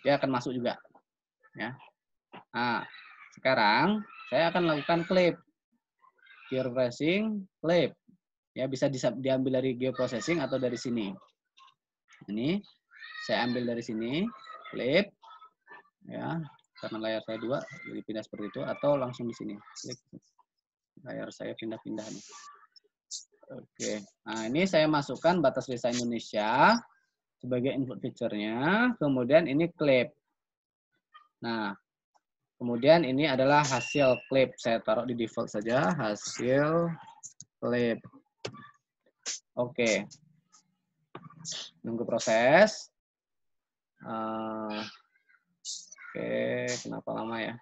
Speaker 1: Dia akan masuk juga, ya. Nah, sekarang saya akan lakukan clip, geoprocessing, clip, ya, bisa diambil dari geoprocessing atau dari sini. Ini saya ambil dari sini, clip, ya, karena layar saya 2, jadi pindah seperti itu, atau langsung di sini, klik. Layar saya pindah-pindah nih. Oke, nah ini saya masukkan batas desa Indonesia sebagai input feature-nya, kemudian ini clip. Nah, kemudian ini adalah hasil clip. Saya taruh di default saja, hasil clip. Oke. Nunggu proses. Oke, kenapa lama ya?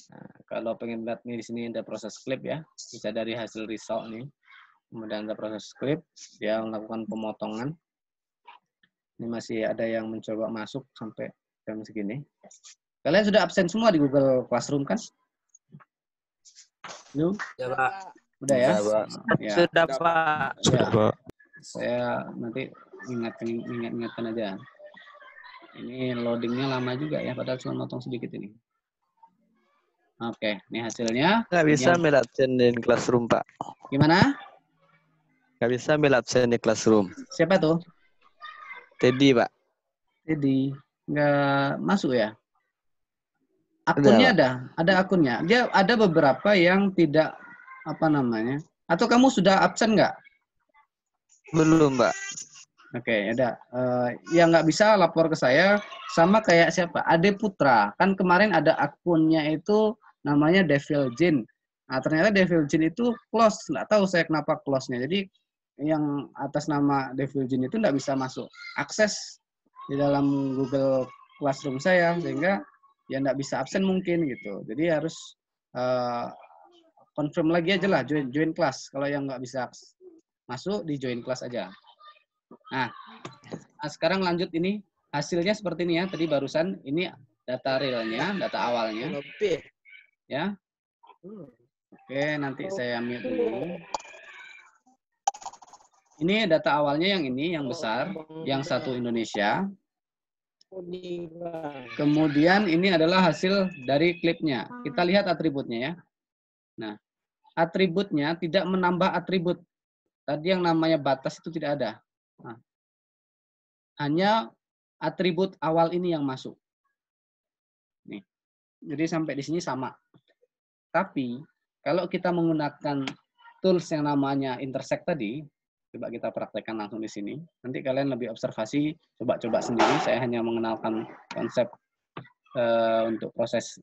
Speaker 1: Nah, kalau pengen lihat nih di sini ada proses clip ya, bisa dari hasil result nih. Kemudian ada proses clip, dia melakukan pemotongan. Ini masih ada yang mencoba masuk sampai jam segini. Kalian sudah absen semua di Google Classroom kan? Lu?
Speaker 4: Ya, Pak.
Speaker 1: Udah ya? Ya.
Speaker 4: Sudah, Pak.
Speaker 1: Ya. Saya nanti ingatkan aja. Ini loadingnya lama juga ya, padahal cuma motong sedikit ini. Oke, ini hasilnya.
Speaker 5: Nggak bisa
Speaker 1: Yang-
Speaker 5: ambil absen di classroom, Pak.
Speaker 1: Gimana?
Speaker 5: Nggak bisa ambil absen di classroom.
Speaker 1: Siapa tuh?
Speaker 5: Teddy, Pak.
Speaker 1: Jadi nggak masuk ya?
Speaker 5: Pak.
Speaker 1: Akunnya ada akunnya. Dia ada beberapa yang tidak apa namanya. Atau kamu sudah absen nggak?
Speaker 5: Belum, Pak.
Speaker 1: Oke, ada. Yang nggak bisa lapor ke saya sama kayak siapa? Ade Putra. Kan kemarin ada akunnya itu namanya Devil Jin. Nah, ternyata Devil Jin itu close. Nggak tahu saya kenapa close-nya. Jadi yang atas nama Devil Jin itu nggak bisa masuk akses di dalam Google Classroom saya, sehingga ya nggak bisa absen mungkin gitu. Jadi harus confirm lagi aja lah, join kelas. Kalau yang nggak bisa masuk, di join kelas aja. Nah, sekarang lanjut ini. Hasilnya seperti ini ya. Tadi barusan ini data realnya, data awalnya. Ya. Oke, nanti saya ambil dulu. Ini data awalnya yang ini, yang besar. Yang satu Indonesia. Kemudian ini adalah hasil dari klipnya. Kita lihat atributnya ya. Nah, atributnya tidak menambah atribut. Tadi yang namanya batas itu tidak ada. Nah, hanya atribut awal ini yang masuk. Nih. Jadi sampai di sini sama. Tapi kalau kita menggunakan tools yang namanya intersect tadi, coba kita praktekkan langsung di sini. Nanti kalian lebih observasi, coba-coba sendiri. Saya hanya mengenalkan konsep untuk proses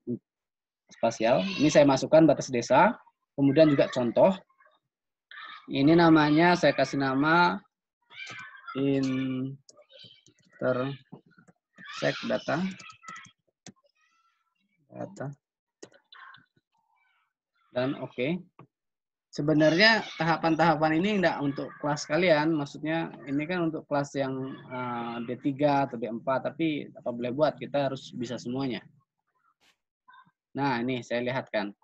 Speaker 1: spasial. Ini saya masukkan batas desa, kemudian juga contoh. Ini namanya saya kasih nama intersect data. Dan oke. Sebenarnya tahapan-tahapan ini enggak untuk kelas kalian, maksudnya ini kan untuk kelas yang D3 atau D4, tapi apa boleh buat, kita harus bisa semuanya. Nah, ini saya lihatkan.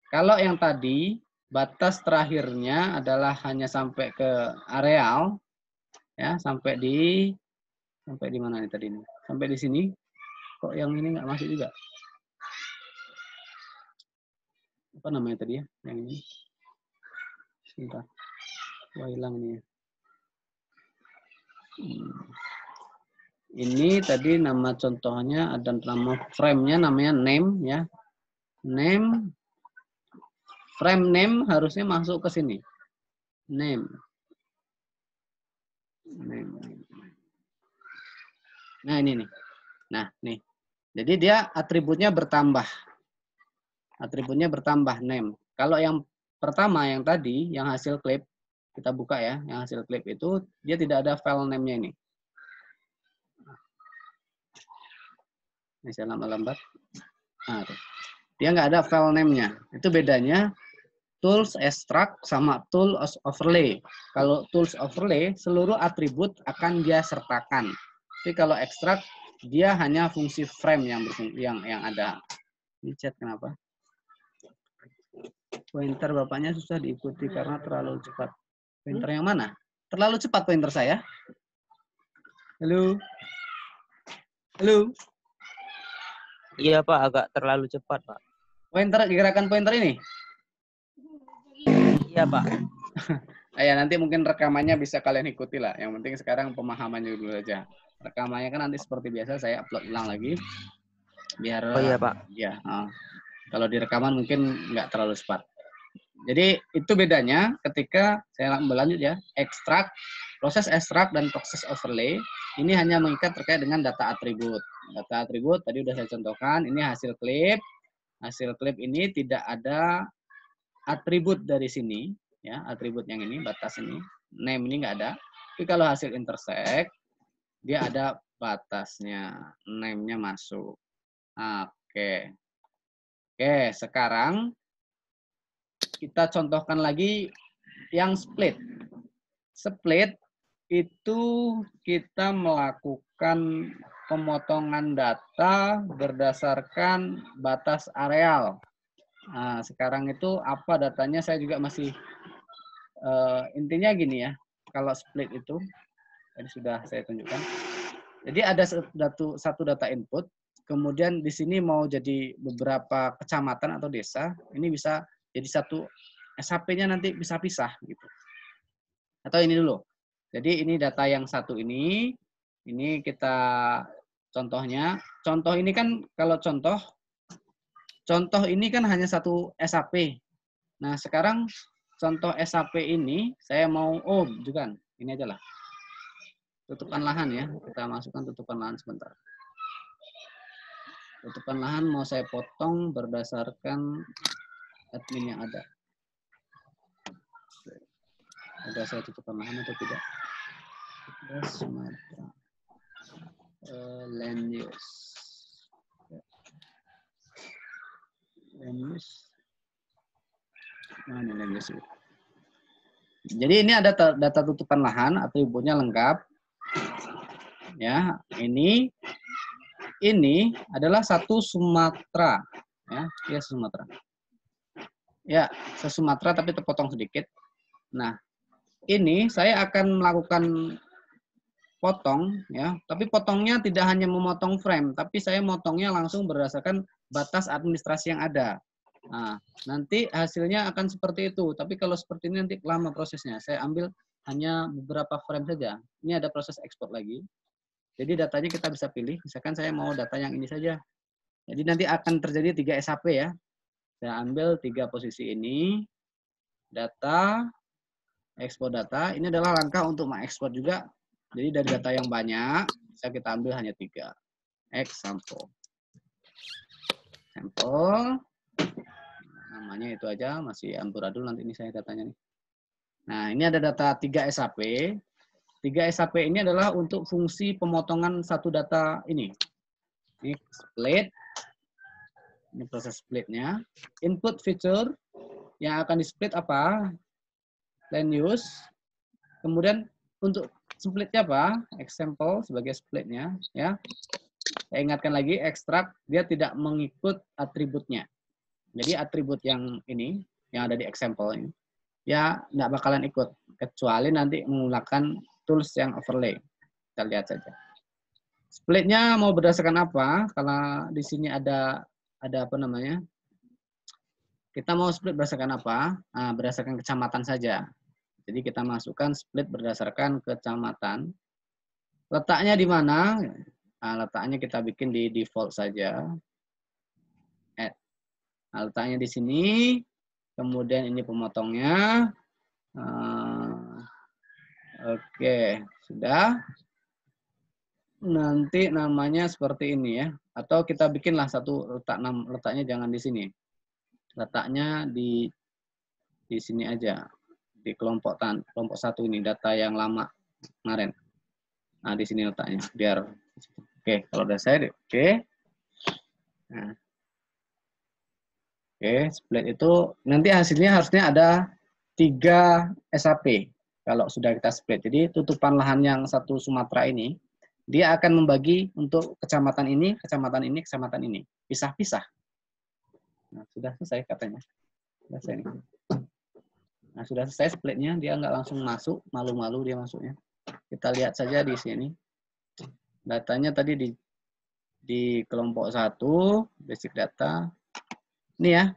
Speaker 1: Kalau yang tadi batas terakhirnya adalah hanya sampai ke areal, ya, sampai di mana nih tadi ini? Sampai di sini. Kok yang ini nggak masuk juga? Apa namanya tadi ya? Yang ini. Sebentar. Wah, hilang ini ya. Ini tadi nama contohnya ada nama frame-nya namanya name ya. Name. Frame name harusnya masuk ke sini. Name. Nah, ini nih. Nah, nih. Jadi dia atributnya bertambah. Atributnya bertambah name. Kalau yang pertama yang tadi, yang hasil clip, kita buka ya, yang hasil clip itu dia tidak ada file name-nya ini. Ini saya lambat. Nah, tuh. Dia nggak ada file name-nya. Itu bedanya tools extract sama tools overlay. Kalau tools overlay, seluruh atribut akan dia sertakan. Tapi kalau extract, dia hanya fungsi frame yang ada. Ini chat kenapa? Pointer bapaknya susah diikuti karena terlalu cepat. Pointer yang mana? Terlalu cepat pointer saya. Halo? Halo?
Speaker 5: Iya, Pak. Agak terlalu cepat, Pak.
Speaker 1: Pointer, gerakan pointer ini?
Speaker 5: Iya, Pak.
Speaker 1: Ya, nanti mungkin rekamannya bisa kalian ikuti lah. Yang penting sekarang pemahamannya dulu aja. Rekamannya kan nanti seperti biasa saya upload ulang lagi. Biar
Speaker 5: Oh iya, Pak.
Speaker 1: Ya, kalau di rekaman mungkin nggak terlalu cepat. Jadi itu bedanya ketika saya berlanjut ya, ekstrak, proses ekstrak dan proses overlay ini hanya mengikat terkait dengan data atribut. Data atribut tadi udah saya contohkan, ini hasil klip. Hasil klip ini tidak ada atribut dari sini, ya, atribut yang ini, batas ini, name ini nggak ada. Tapi kalau hasil intersect, dia ada batasnya, name-nya masuk. Oke. Oke, sekarang kita contohkan lagi yang split. Split itu kita melakukan pemotongan data berdasarkan batas areal. Nah, sekarang itu apa datanya saya juga masih intinya gini ya. Kalau split itu tadi sudah saya tunjukkan. Jadi ada satu data input. kemudian di sini mau jadi beberapa kecamatan atau desa, ini bisa jadi satu SHP-nya nanti bisa pisah gitu. Atau ini dulu. Jadi ini data yang satu ini kita contohnya. Contoh ini kan kalau contoh ini kan hanya satu SHP. Nah, sekarang contoh SHP ini saya mau juga ini aja lah. Tutupan lahan ya. Kita masukkan tutupan lahan sebentar. Tutupan lahan mau saya potong berdasarkan admin yang ada. Ada saya tutupan lahan atau tidak? Sumatera. Land use. Land use. Mana land use? Jadi ini ada data tutupan lahan atau ibunya lengkap. Ya, ini adalah satu Sumatera, ya Sumatera. Ya, se-Sumatera tapi terpotong sedikit. Nah, ini saya akan melakukan potong, ya. Tapi potongnya tidak hanya memotong frame, tapi saya motongnya langsung berdasarkan batas administrasi yang ada. Nah, nanti hasilnya akan seperti itu. Tapi kalau seperti ini nanti lama prosesnya. Saya ambil hanya beberapa frame saja. Ini ada proses ekspor lagi. Jadi datanya kita bisa pilih. Misalkan saya mau data yang ini saja. Jadi nanti akan terjadi 3 SHP ya. Saya ambil 3 posisi ini. Data, ekspor data. Ini adalah langkah untuk mengekspor juga. Jadi dari data yang banyak, bisa kita ambil hanya 3. Example. Sampel. Namanya itu aja, masih amburadul nanti ini saya datanya nih. Nah, ini ada data 3 SHP. 3 SHP ini adalah untuk fungsi pemotongan satu data ini. Ini split. Ini proses splitnya. Input feature yang akan di-split apa? Land use. Kemudian untuk splitnya apa? Example sebagai splitnya. Ya. Saya ingatkan lagi, extract dia tidak mengikut atributnya. Jadi atribut yang ini, yang ada di example ini, ya nggak bakalan ikut. Kecuali nanti menggunakan tools yang overlay. Kita lihat saja. Splitnya mau berdasarkan apa? Kalau di sini ada apa namanya? Kita mau split berdasarkan apa? Nah, berdasarkan kecamatan saja. Jadi kita masukkan split berdasarkan kecamatan. Letaknya di mana? Nah, letaknya kita bikin di default saja. Nah, letaknya di sini. Kemudian ini pemotongnya. Oke, sudah. Nanti namanya seperti ini ya. Atau kita bikinlah satu letaknya jangan di sini. Letaknya di sini aja. Di kelompok 1 ini, data yang lama kemarin. Nah, di sini letaknya. Biar oke, kalau udah saya oke. Nah. Oke, split itu nanti hasilnya harusnya ada 3 SHP kalau sudah kita split. Jadi tutupan lahan yang satu Sumatera ini, dia akan membagi untuk kecamatan ini, kecamatan ini, kecamatan ini. Pisah-pisah. Nah, sudah selesai katanya. Sudah selesai. Nah, sudah selesai splitnya, dia nggak langsung masuk, malu-malu dia masuknya. Kita lihat saja di sini. Datanya tadi di kelompok 1, basic data. Ini ya,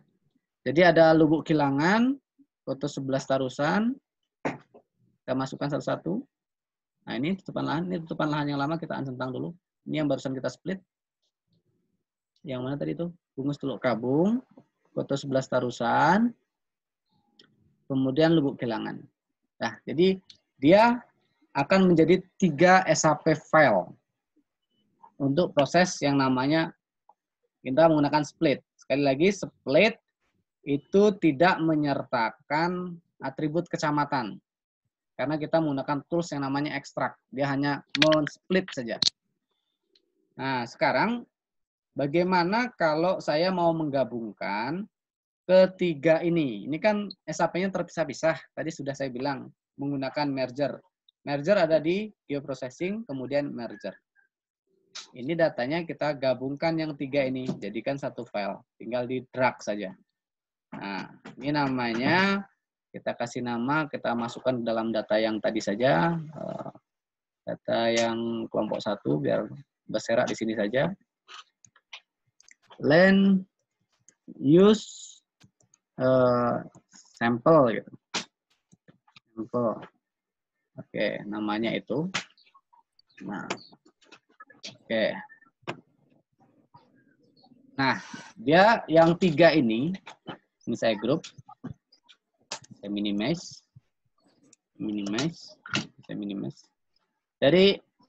Speaker 1: jadi ada Lubuk Kilangan, foto 11 Tarusan, kita masukkan satu-satu. Nah ini tutupan lahan yang lama kita uncentang dulu. Ini yang barusan kita split. Yang mana tadi itu? Bungus Teluk Kabung, foto 11 Tarusan, kemudian Lubuk Kilangan. Nah, jadi dia akan menjadi 3 SHP file untuk proses yang namanya kita menggunakan split. Sekali lagi, split itu tidak menyertakan atribut kecamatan. Karena kita menggunakan tools yang namanya extract. Dia hanya men-split saja. Nah, sekarang bagaimana kalau saya mau menggabungkan ketiga ini? Ini kan SHP-nya terpisah-pisah. Tadi sudah saya bilang, menggunakan merger. Merger ada di geoprocessing, kemudian merger. Ini datanya kita gabungkan yang 3 ini, jadikan satu file. Tinggal di drag saja. Nah, ini namanya, kita kasih nama, kita masukkan dalam data yang tadi saja. Data yang kelompok 1, biar berserak di sini saja. Land use sampel gitu. Sampel. Oke, namanya itu. Nah, oke. Nah, dia yang 3 ini saya grup, saya minimize.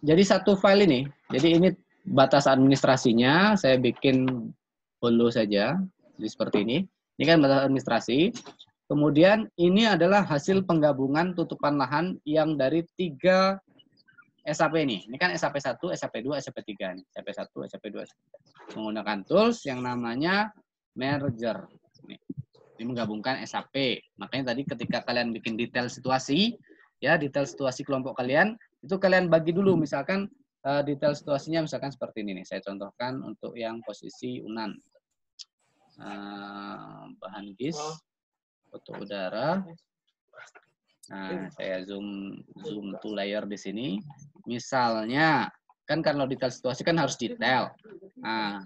Speaker 1: Jadi satu file ini. Jadi ini batas administrasinya saya bikin follow saja. Jadi seperti ini. Ini kan batas administrasi. Kemudian ini adalah hasil penggabungan tutupan lahan yang dari 3 SAP ini. Ini kan SAP 1, SAP 2, SAP 3 nih. SAP 1, SAP 2, SAP 3. Menggunakan tools yang namanya merger. Ini menggabungkan SAP. Makanya tadi ketika kalian bikin detail situasi, ya detail situasi kelompok kalian, itu kalian bagi dulu. Misalkan detail situasinya misalkan seperti ini nih. Saya contohkan untuk yang posisi UNAN. Bahan GIS, foto udara. Nah, saya zoom to layer di sini. Misalnya, kan kalau detail situasi kan harus detail. Nah,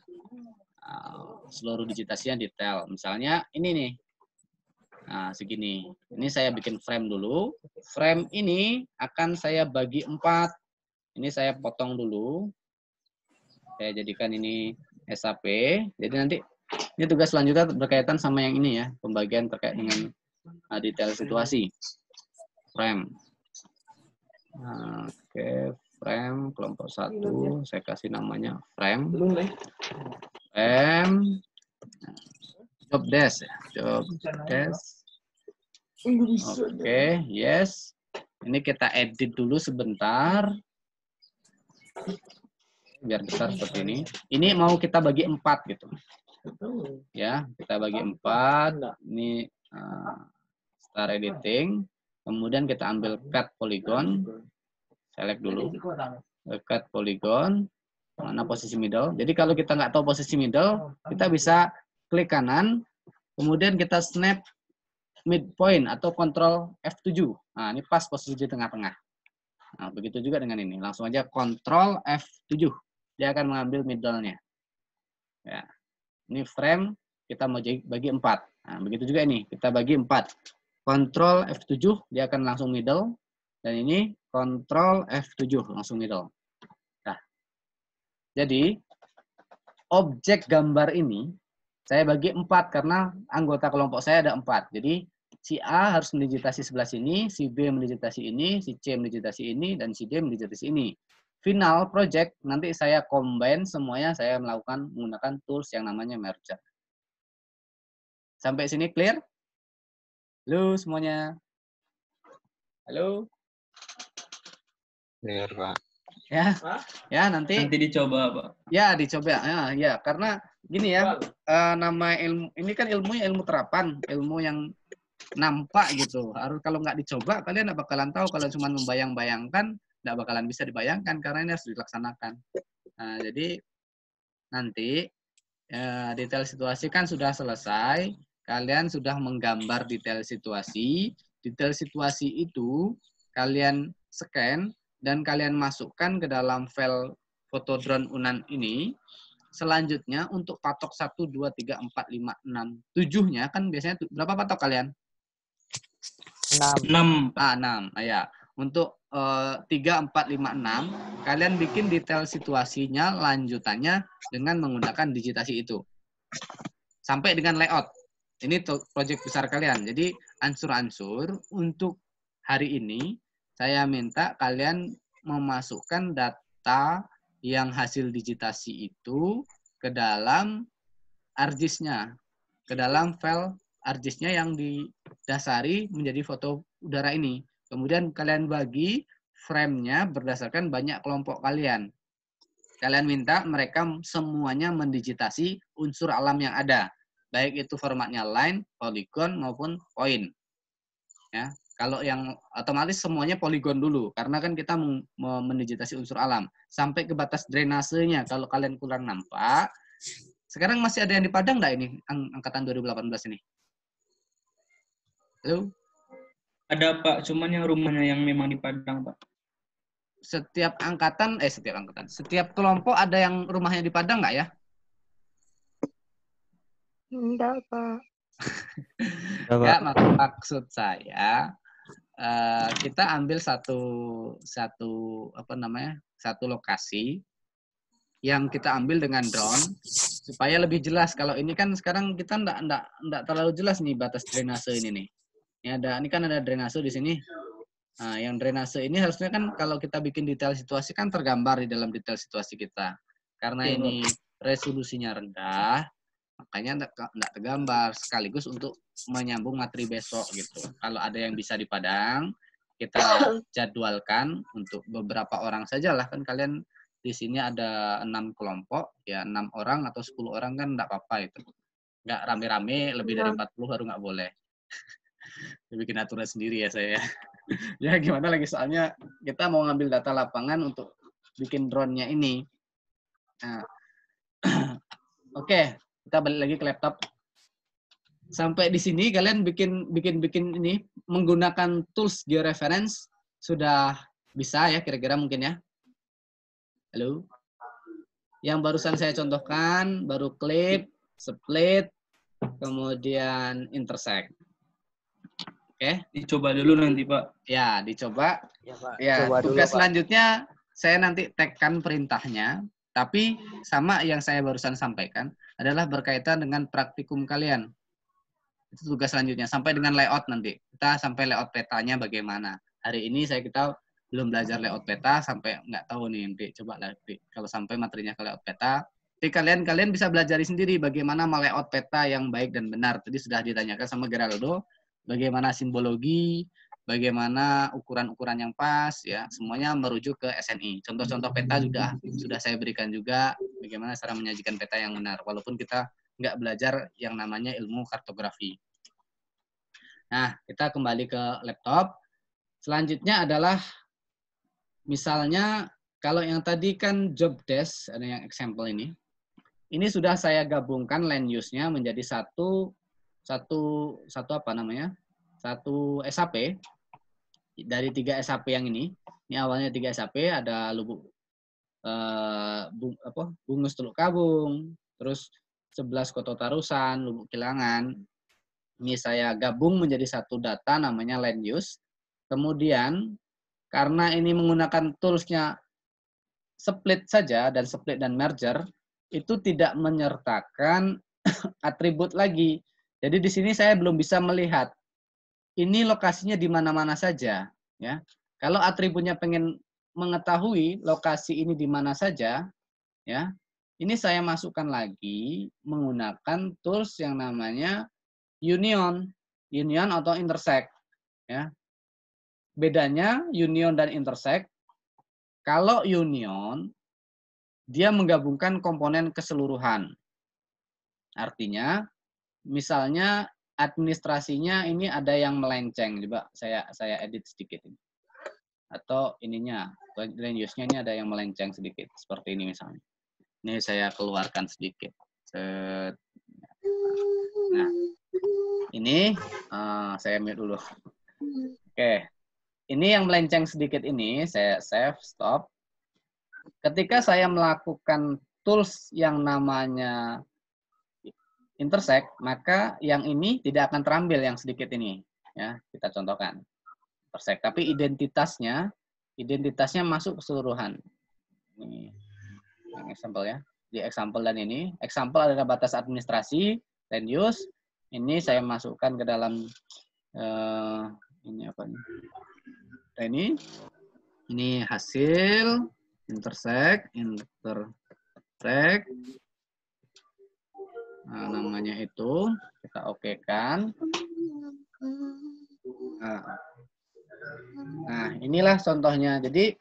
Speaker 1: seluruh digitasinya detail. Misalnya ini nih. Nah, segini. Ini saya bikin frame dulu. Frame ini akan saya bagi 4. Ini saya potong dulu. Saya jadikan ini SAP. Jadi nanti ini tugas selanjutnya berkaitan sama yang ini ya. Pembagian terkait dengan detail situasi. Frame. Oke, frame kelompok 1. Saya kasih namanya frame. Frame. Job desk ya. Job desk. Oke, yes. Ini kita edit dulu sebentar. Biar besar seperti ini. Ini mau kita bagi 4 gitu. Ya, kita bagi 4. Ini start editing. Kemudian kita ambil cut polygon. Select dulu. Cut polygon. Mana posisi middle. Jadi kalau kita nggak tahu posisi middle, kita bisa klik kanan. Kemudian kita snap midpoint atau Ctrl F7. Nah, ini pas posisi di tengah-tengah. Nah, begitu juga dengan ini. Langsung aja Ctrl F7. Dia akan mengambil middle-nya. Ya. Ini frame kita mau bagi 4. Nah, begitu juga ini. Kita bagi 4. Ctrl F7, dia akan langsung middle. Dan ini Ctrl F7, langsung middle. Nah, jadi, objek gambar ini, saya bagi 4 karena anggota kelompok saya ada 4. Jadi, si A harus mendigitasi sebelah sini, si B mendigitasi ini, si C mendigitasi ini, dan si D mendigitasi ini. Final project, nanti saya combine semuanya, saya melakukan menggunakan tools yang namanya merger. Sampai sini clear? Halo semuanya. Halo?
Speaker 6: Clear, Pak.
Speaker 1: Ya nanti
Speaker 3: dicoba, Pak.
Speaker 1: Ya, dicoba. Ya, karena gini ya, nama ilmu ini kan ilmu terapan, ilmu yang nampak gitu. Harus kalau nggak dicoba, kalian nggak bakalan tahu. Kalau cuma membayang-bayangkan, nggak bakalan bisa dibayangkan karena ini harus dilaksanakan. Nah, jadi nanti detail situasi kan sudah selesai. Kalian sudah menggambar detail situasi. Detail situasi itu kalian scan dan kalian masukkan ke dalam file foto drone UNAN ini. Selanjutnya untuk patok 1, 2, 3, 4, 5, 6, 7-nya kan biasanya berapa patok kalian?
Speaker 5: 6.
Speaker 3: 6.
Speaker 1: 6. Ya. Untuk 3, 4, 5, 6, kalian bikin detail situasinya lanjutannya dengan menggunakan digitasi itu. Sampai dengan layout. Ini proyek besar kalian. Jadi ansur-ansur untuk hari ini saya minta kalian memasukkan data yang hasil digitasi itu ke dalam ArcGIS-nya, ke dalam file ArcGIS-nya yang didasari menjadi foto udara ini. Kemudian kalian bagi frame-nya berdasarkan banyak kelompok kalian. Kalian minta mereka semuanya mendigitasi unsur alam yang ada, baik itu formatnya line, polygon maupun point. Ya, kalau yang otomatis semuanya polygon dulu, karena kan kita mendigitasi unsur alam sampai ke batas drainasenya. Kalau kalian kurang nampak, sekarang masih ada yang di Padang nggak ini angkatan 2018 ini? Halo?
Speaker 3: Ada, Pak, cuman yang rumahnya yang memang di Padang, Pak.
Speaker 1: Setiap kelompok ada yang rumahnya di Padang nggak ya?
Speaker 7: Enggak, Pak.
Speaker 1: Enggak, maksud saya kita ambil satu lokasi yang kita ambil dengan drone supaya lebih jelas. Kalau ini kan sekarang kita enggak terlalu jelas nih batas drainase ini nih. Ini kan ada drainase di sini. Nah, yang drainase ini harusnya kan kalau kita bikin detail situasi kan tergambar di dalam detail situasi kita. Karena ini resolusinya rendah, makanya enggak tergambar, sekaligus untuk menyambung materi besok gitu. Kalau ada yang bisa di Padang, kita jadwalkan untuk beberapa orang saja lah, kan kalian di sini ada 6 kelompok, ya 6 orang atau 10 orang kan enggak apa-apa itu. Enggak rame-rame, lebih dari 40 baru enggak boleh. Bikin aturan sendiri ya saya. Ya gimana lagi, soalnya kita mau ngambil data lapangan untuk bikin drone-nya ini. Nah, oke, kita balik lagi ke laptop. Sampai di sini kalian bikin ini menggunakan tools georeference sudah bisa ya kira-kira mungkin ya. Halo. Yang barusan saya contohkan baru clip, split, kemudian intersect. Oke.
Speaker 3: Dicoba dulu nanti, Pak.
Speaker 1: Ya, dicoba.
Speaker 5: Ya, Pak.
Speaker 1: Ya,
Speaker 5: Coba dulu,
Speaker 1: tugas
Speaker 5: Pak.
Speaker 1: selanjutnya saya nanti tagkan perintahnya, tapi sama yang saya barusan sampaikan adalah berkaitan dengan praktikum kalian. Itu tugas selanjutnya, sampai dengan layout nanti. Kita sampai layout petanya bagaimana. Hari ini kita belum belajar layout peta, sampai nggak tahu nih nanti. Coba nanti, kalau sampai materinya ke layout peta, jadi kalian bisa belajar sendiri bagaimana melayout peta yang baik dan benar. Tadi sudah ditanyakan sama Geraldo, bagaimana simbologi, bagaimana ukuran-ukuran yang pas, ya semuanya merujuk ke SNI. Contoh-contoh peta juga sudah saya berikan juga, bagaimana cara menyajikan peta yang benar, walaupun kita nggak belajar yang namanya ilmu kartografi. Nah, kita kembali ke laptop. Selanjutnya adalah, misalnya, kalau yang tadi kan job desk, ada yang example ini sudah saya gabungkan land use-nya menjadi satu SAP dari 3 SAP yang ini. Ini awalnya 3 SAP, ada Lubuk Bungus Teluk Kabung, terus 11 Koto Tarusan, Lubuk Kilangan. Ini saya gabung menjadi satu data namanya land use. Kemudian karena ini menggunakan toolsnya split saja dan split dan merger, itu tidak menyertakan atribut lagi. Jadi di sini saya belum bisa melihat ini lokasinya di mana-mana saja, ya. Kalau atributnya pengen mengetahui lokasi ini di mana saja, ya. Ini saya masukkan lagi menggunakan tools yang namanya union atau intersect, ya. Bedanya union dan intersect, kalau union dia menggabungkan komponen keseluruhan. Artinya, misalnya administrasinya ini ada yang melenceng, coba saya edit sedikit ini. Atau ininya, land use-nya ini ada yang melenceng sedikit, seperti ini misalnya. Ini saya keluarkan sedikit. Nah, ini saya mute dulu. Oke, ini yang melenceng sedikit ini, saya save, stop. Ketika saya melakukan tools yang namanya intersect, maka yang ini tidak akan terambil yang sedikit ini. Ya, kita contohkan. Intersect, tapi identitasnya masuk keseluruhan. Ini yang example ya. Di example dan ini. Example adalah batas administrasi, land use. Ini saya masukkan ke dalam ini apa nih? Ini hasil intersect. Nah, namanya itu kita okekan. Nah, inilah contohnya. Jadi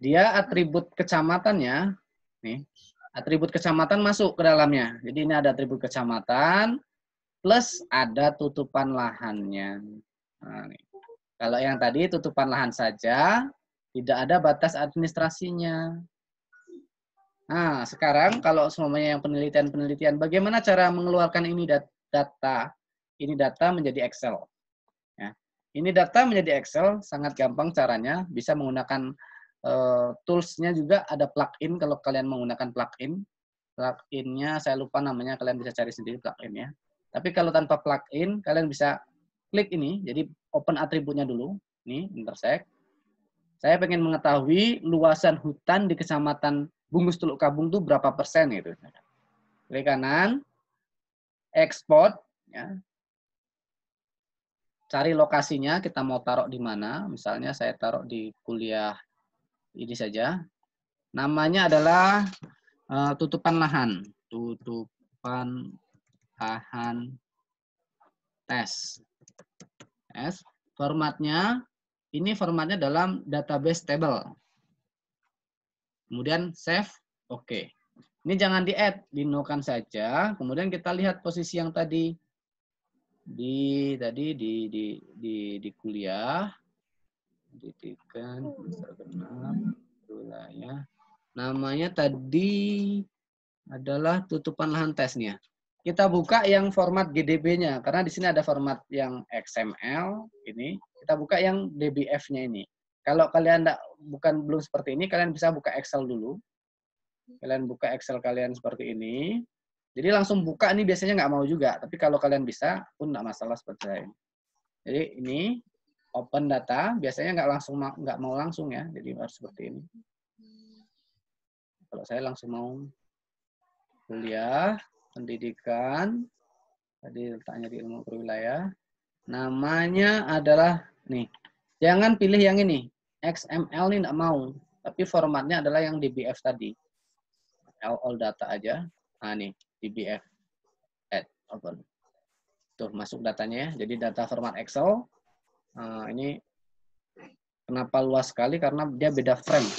Speaker 1: dia atribut kecamatannya, nih, atribut kecamatan masuk ke dalamnya. Jadi ini ada atribut kecamatan plus ada tutupan lahannya. Nah, nih. Kalau yang tadi tutupan lahan saja, tidak ada batas administrasinya. Nah, sekarang kalau semuanya yang penelitian, bagaimana cara mengeluarkan ini data? Ini data menjadi Excel. Ya. Ini data menjadi Excel, sangat gampang caranya. Bisa menggunakan tools-nya juga, ada plugin kalau kalian menggunakan plugin. Plugin-nya saya lupa namanya, kalian bisa cari sendiri plugin-nya. Tapi kalau tanpa plugin, kalian bisa klik ini, jadi open atributnya dulu, nih intersect. Saya pengen mengetahui luasan hutan di Kecamatan Bungus Teluk Kabung itu berapa persen gitu. Klik kanan, export, ya. Cari lokasinya, kita mau taruh di mana. Misalnya saya taruh di kuliah ini saja. Namanya adalah tutupan lahan. Tutupan lahan tes. Yes. Formatnya, ini formatnya dalam database table. Kemudian save, oke. Ini jangan di-add, dinokan saja. Kemudian kita lihat posisi yang tadi di kuliah, pendidikan, wilayah. Namanya tadi adalah tutupan lahan tesnya. Kita buka yang format GDB-nya, karena di sini ada format yang XML, ini. Kita buka yang DBF-nya ini. Kalau kalian belum seperti ini, kalian bisa buka Excel dulu. Kalian buka Excel kalian seperti ini. Jadi langsung buka ini biasanya nggak mau juga. Tapi kalau kalian bisa, pun nggak masalah seperti saya. Jadi ini open data, biasanya nggak mau langsung ya. Jadi harus seperti ini. Kalau saya langsung mau kuliah, pendidikan, tadi letaknya di ilmu perwilayah, namanya adalah, nih, jangan pilih yang ini, XML ini enggak mau, tapi formatnya adalah yang DBF tadi, all data aja, nah nih, DBF, add, open, tuh masuk datanya ya, jadi data format Excel, ini kenapa luas sekali, karena dia beda frame,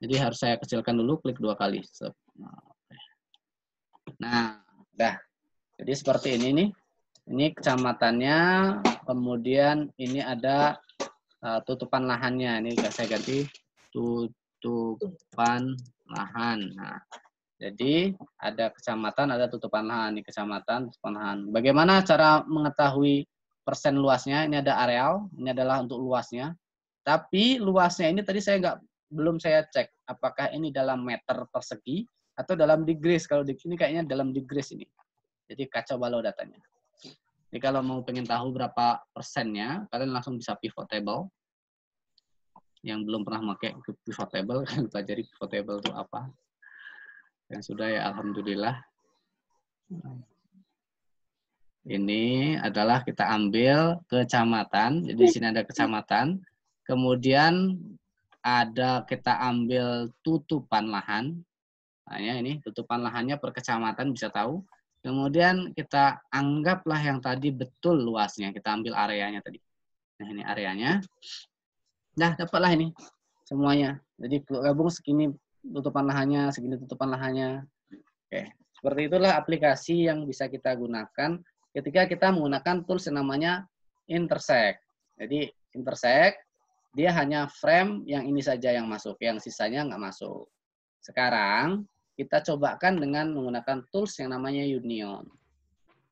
Speaker 1: jadi harus saya kecilkan dulu, klik 2 kali, nah, udah. Jadi seperti ini nih. Ini kecamatannya, kemudian ini ada tutupan lahannya. Ini saya ganti tutupan lahan. Nah, jadi ada kecamatan, ada tutupan lahan. Ini kecamatan, tutupan lahan. Bagaimana cara mengetahui persen luasnya? Ini ada areal, ini adalah untuk luasnya. Tapi luasnya ini tadi belum saya cek apakah ini dalam meter persegi atau dalam degrees. Kalau di sini kayaknya dalam degrees ini. Jadi kacau balau datanya. Jadi kalau mau pengen tahu berapa persennya, kalian langsung bisa pivot table. Yang belum pernah pakai pivot table, kalian pelajari pivot table itu apa. Yang sudah ya alhamdulillah. Ini adalah kita ambil kecamatan. Jadi di sini ada kecamatan. Kemudian kita ambil tutupan lahan. Nah, ini tutupan lahannya per kecamatan bisa tahu. Kemudian kita anggaplah yang tadi betul luasnya. Kita ambil areanya tadi. Nah, ini areanya. Nah, dapatlah ini semuanya. Jadi gabung segini tutupan lahannya, segini tutupan lahannya. Oke, seperti itulah aplikasi yang bisa kita gunakan ketika kita menggunakan tools yang namanya intersect. Jadi intersect dia hanya frame yang ini saja yang masuk, yang sisanya nggak masuk. Sekarang kita cobakan dengan menggunakan tools yang namanya Union.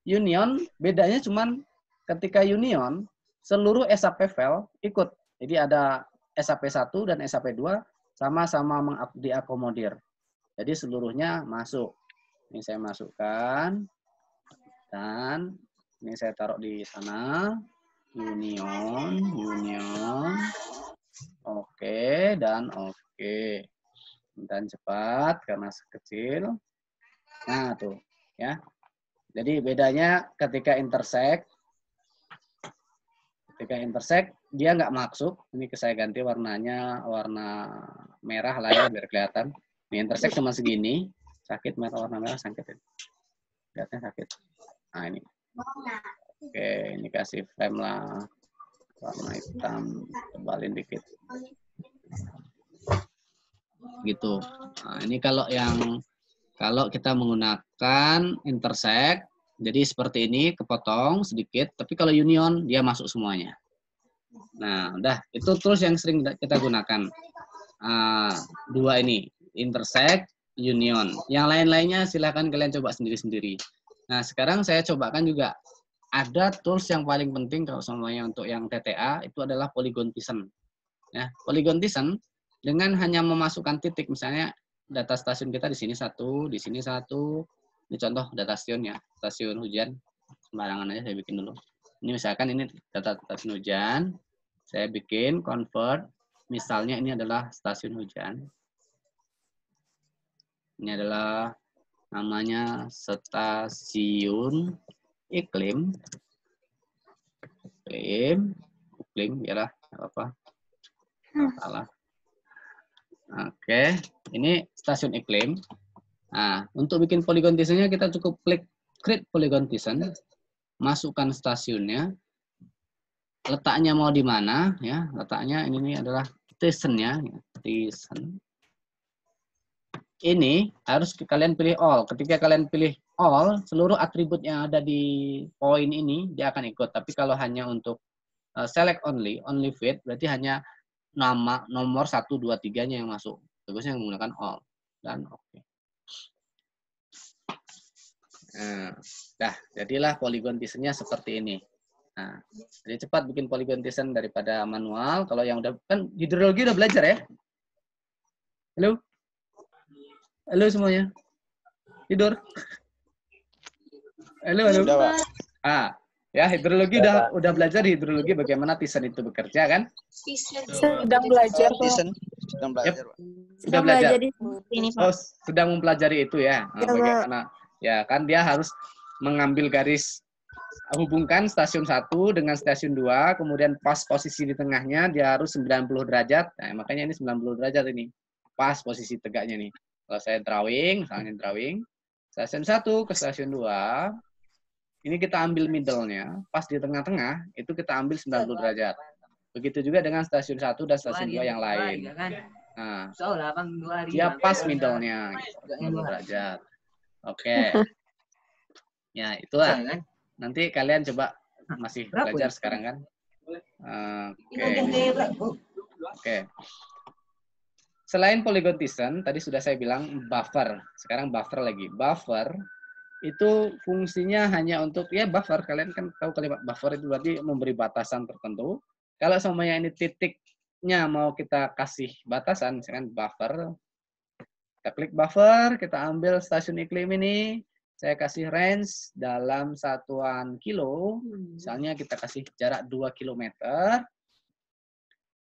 Speaker 1: Union bedanya cuman ketika Union seluruh SAP file ikut. Jadi ada SAP1 dan SAP2 sama-sama diakomodir. Jadi seluruhnya masuk. Ini saya masukkan dan ini saya taruh di sana. Union. Oke, dan oke. Dan cepat karena sekecil. Nah, tuh ya. Jadi bedanya ketika intersect dia nggak masuk. Ini saya ganti warnanya warna merah lah ya biar kelihatan. Ini intersect cuma segini. Sakit warna merah sakit. Lihatnya sakit. Nah, ini. Oke, ini kasih frame lah. Warna hitam, tebalin dikit. Gitu. Nah, ini kalau kita menggunakan intersect, jadi seperti ini kepotong sedikit, tapi kalau union dia masuk semuanya. Nah, udah itu tools yang sering kita gunakan. Dua ini, intersect, union. Yang lain-lainnya silahkan kalian coba sendiri-sendiri. Nah, sekarang saya cobakan juga ada tools yang paling penting kalau semuanya untuk yang TTA itu adalah polygon Tison. Ya, polygon Tison dengan hanya memasukkan titik, misalnya data stasiun kita di sini satu, di sini satu. Ini contoh data stasiunnya, stasiun hujan. Sembarangan aja saya bikin dulu. Ini misalkan ini data stasiun hujan. Saya bikin convert. Misalnya ini adalah stasiun hujan. Ini adalah namanya stasiun iklim. Iklim, biarlah, nggak apa-apa. Salah. Oke, ini stasiun iklim. Nah, untuk bikin polygon tisennya kita cukup klik create polygon tisen, masukkan stasiunnya, letaknya mau di mana ya? Letaknya ini adalah tisennya, tisen. Ini harus kalian pilih all. Ketika kalian pilih all, seluruh atribut yang ada di poin ini dia akan ikut. Tapi kalau hanya untuk select only fit, berarti hanya nama nomor 1, 2, 3-nya yang masuk. Bagusnya menggunakan all dan oke. Nah, jadilah polygon tisennya seperti ini. Nah, jadi cepat bikin polygon tisen daripada manual. Kalau yang udah kan hidrologi udah belajar ya? Halo? Halo semuanya. Tidur? Halo, halo.
Speaker 6: Sudah, Pak.
Speaker 1: Ya hidrologi udah belajar hidrologi bagaimana tisen itu bekerja kan?
Speaker 7: Sedang belajar, Pak.
Speaker 6: Tisen sedang belajar, Pak.
Speaker 1: Sudah belajar.
Speaker 7: Ini,
Speaker 1: Oh, sedang mempelajari itu ya. Nah, bagaimana? Ya kan dia harus mengambil garis hubungkan stasiun 1 dengan stasiun 2, kemudian pas posisi di tengahnya dia harus 90 derajat. Nah, makanya ini 90 derajat ini. Pas posisi tegaknya nih. Kalau saya drawing, misalnya drawing stasiun 1 ke stasiun 2, ini kita ambil middle-nya, pas di tengah-tengah itu kita ambil 90 derajat. Begitu juga dengan stasiun 1 dan stasiun 2 yang lain. Nah, dia pas middle-nya, 90 derajat. Oke. Ya, itulah. Nanti kalian coba masih belajar sekarang kan? Oke. Selain polygon tisen, tadi sudah saya bilang buffer. Sekarang buffer lagi. Buffer itu fungsinya hanya untuk, ya buffer. Kalian kan tahu kalimat buffer itu berarti memberi batasan tertentu. Kalau semuanya ini titiknya mau kita kasih batasan, misalkan buffer. Kita klik buffer, kita ambil stasiun iklim ini, saya kasih range dalam satuan kilo, misalnya kita kasih jarak 2 km.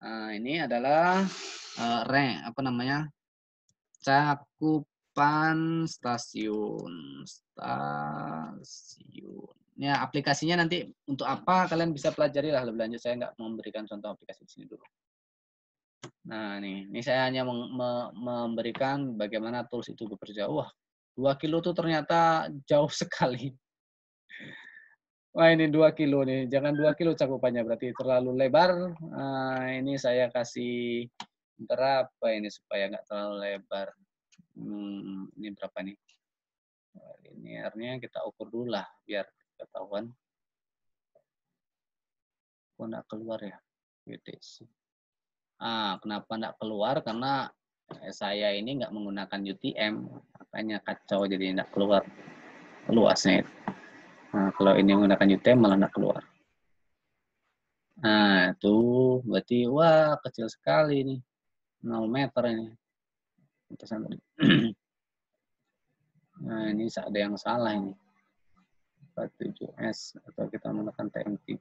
Speaker 1: Nah, ini adalah cakupan stasiun. Ya, aplikasinya nanti untuk apa kalian bisa pelajari lah lebih lanjut. Saya nggak memberikan contoh aplikasi di sini dulu. Nah, ini saya hanya memberikan bagaimana tools itu bekerja. Wah, 2 kilo tuh ternyata jauh sekali. Wah, ini 2 kilo nih. Jangan 2 kilo cakupannya, berarti terlalu lebar. Nah, ini saya kasih berapa ini supaya nggak terlalu lebar. Ini berapa nih? Linearnya kita ukur dulu lah, biar ketahuan. Kok nggak keluar ya? UTC. Kenapa nggak keluar? Karena saya ini nggak menggunakan UTM, makanya kacau jadi nggak keluar luasnya itu. Nah, kalau ini menggunakan UTM malah nggak keluar. Nah, itu berarti wah kecil sekali ini, 0 meter ini. Nah, ini ada yang salah ini. 47S atau kita menggunakan TM3.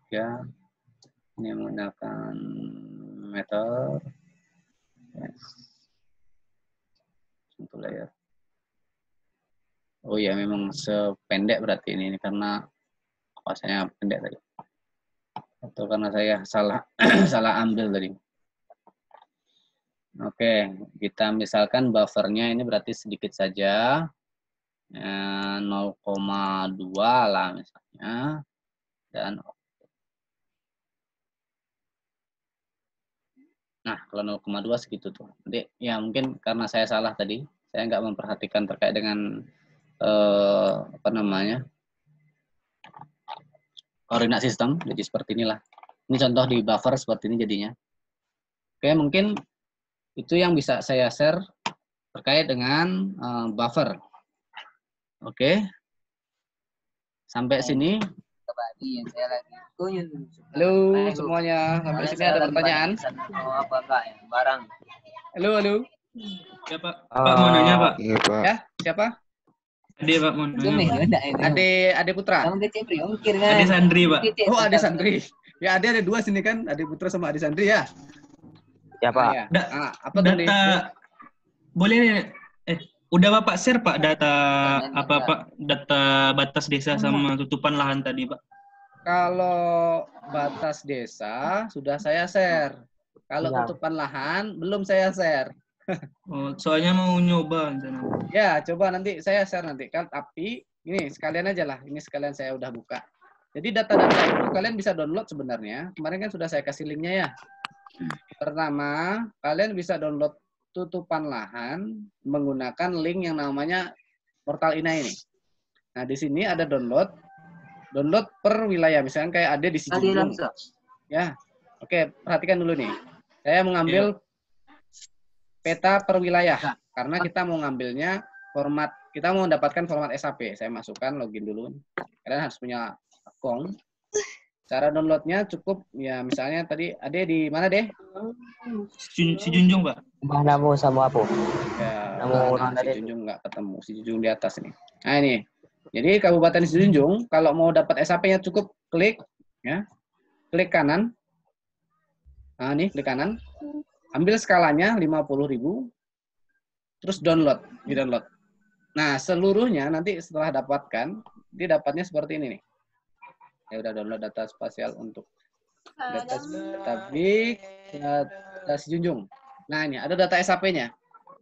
Speaker 1: Ini menggunakan meter. Yes. Untuk layer. Oh ya, memang sependek berarti ini karena pasnya pendek tadi. Atau karena saya salah ambil tadi. Oke, kita misalkan buffernya ini berarti sedikit saja. 0,2 lah misalnya. Dan nah, kalau 0,2 segitu tuh. Jadi ya mungkin karena saya salah tadi, saya nggak memperhatikan terkait dengan koordinat sistem. Jadi seperti inilah. Ini contoh di buffer seperti ini jadinya. Oke, mungkin itu yang bisa saya share terkait dengan buffer. Oke. Sampai sini. Halo semuanya, sampai sini ada pertanyaan? Halo, halo.
Speaker 3: Ya Pak. Pak mau nanya Pak.
Speaker 6: Iya, Pak.
Speaker 1: Ya, siapa?
Speaker 3: Ade Pak mau nanya. Pak.
Speaker 1: Ade Putra.
Speaker 3: Ade Sandri Pak.
Speaker 1: Oh, Ade Sandri. Ya, ada dua sini kan, Ade Putra sama Ade Sandri ya.
Speaker 5: Ya, Pak.
Speaker 1: Ya. Apa tuh nih?
Speaker 3: Data boleh nih. Udah Bapak share Pak data apa Pak? Data batas desa sama tutupan lahan tadi Pak.
Speaker 1: Kalau batas desa sudah saya share. Kalau
Speaker 5: Ya.
Speaker 1: tutupan lahan belum saya share.
Speaker 3: Oh, soalnya mau nyoba rencana.
Speaker 1: Ya, coba nanti saya share nanti kan. Tapi ini sekalian aja lah. Ini sekalian saya udah buka. Jadi data-data itu kalian bisa download sebenarnya. Kemarin kan sudah saya kasih linknya ya. Pertama, kalian bisa download tutupan lahan menggunakan link yang namanya Portal INA ini. Nah, di sini ada download per wilayah. Misalnya kayak ada di Sijunjung. Ya, oke, perhatikan dulu nih. Saya mengambil peta per wilayah karena kita mau ngambilnya format, kita mau mendapatkan format SAP. Saya masukkan login dulu. Kalian harus punya akun. Cara downloadnya cukup ya, misalnya tadi ada di mana deh?
Speaker 3: Si Junjung Pak.
Speaker 5: Namo sama apa?
Speaker 1: Ya,
Speaker 5: Namo
Speaker 1: si Junjung nggak ketemu, si Junjung di atas ini. Nah ini, jadi Kabupaten Sijunjung kalau mau dapat SAP-nya cukup klik, ya, klik kanan. Nah ini klik kanan, ambil skalanya 50.000, terus download, di download. Nah seluruhnya nanti setelah dapatkan, dia dapatnya seperti ini nih. Ya udah download data spasial untuk data big, data Sijunjung. Nah ini ada data SAP-nya.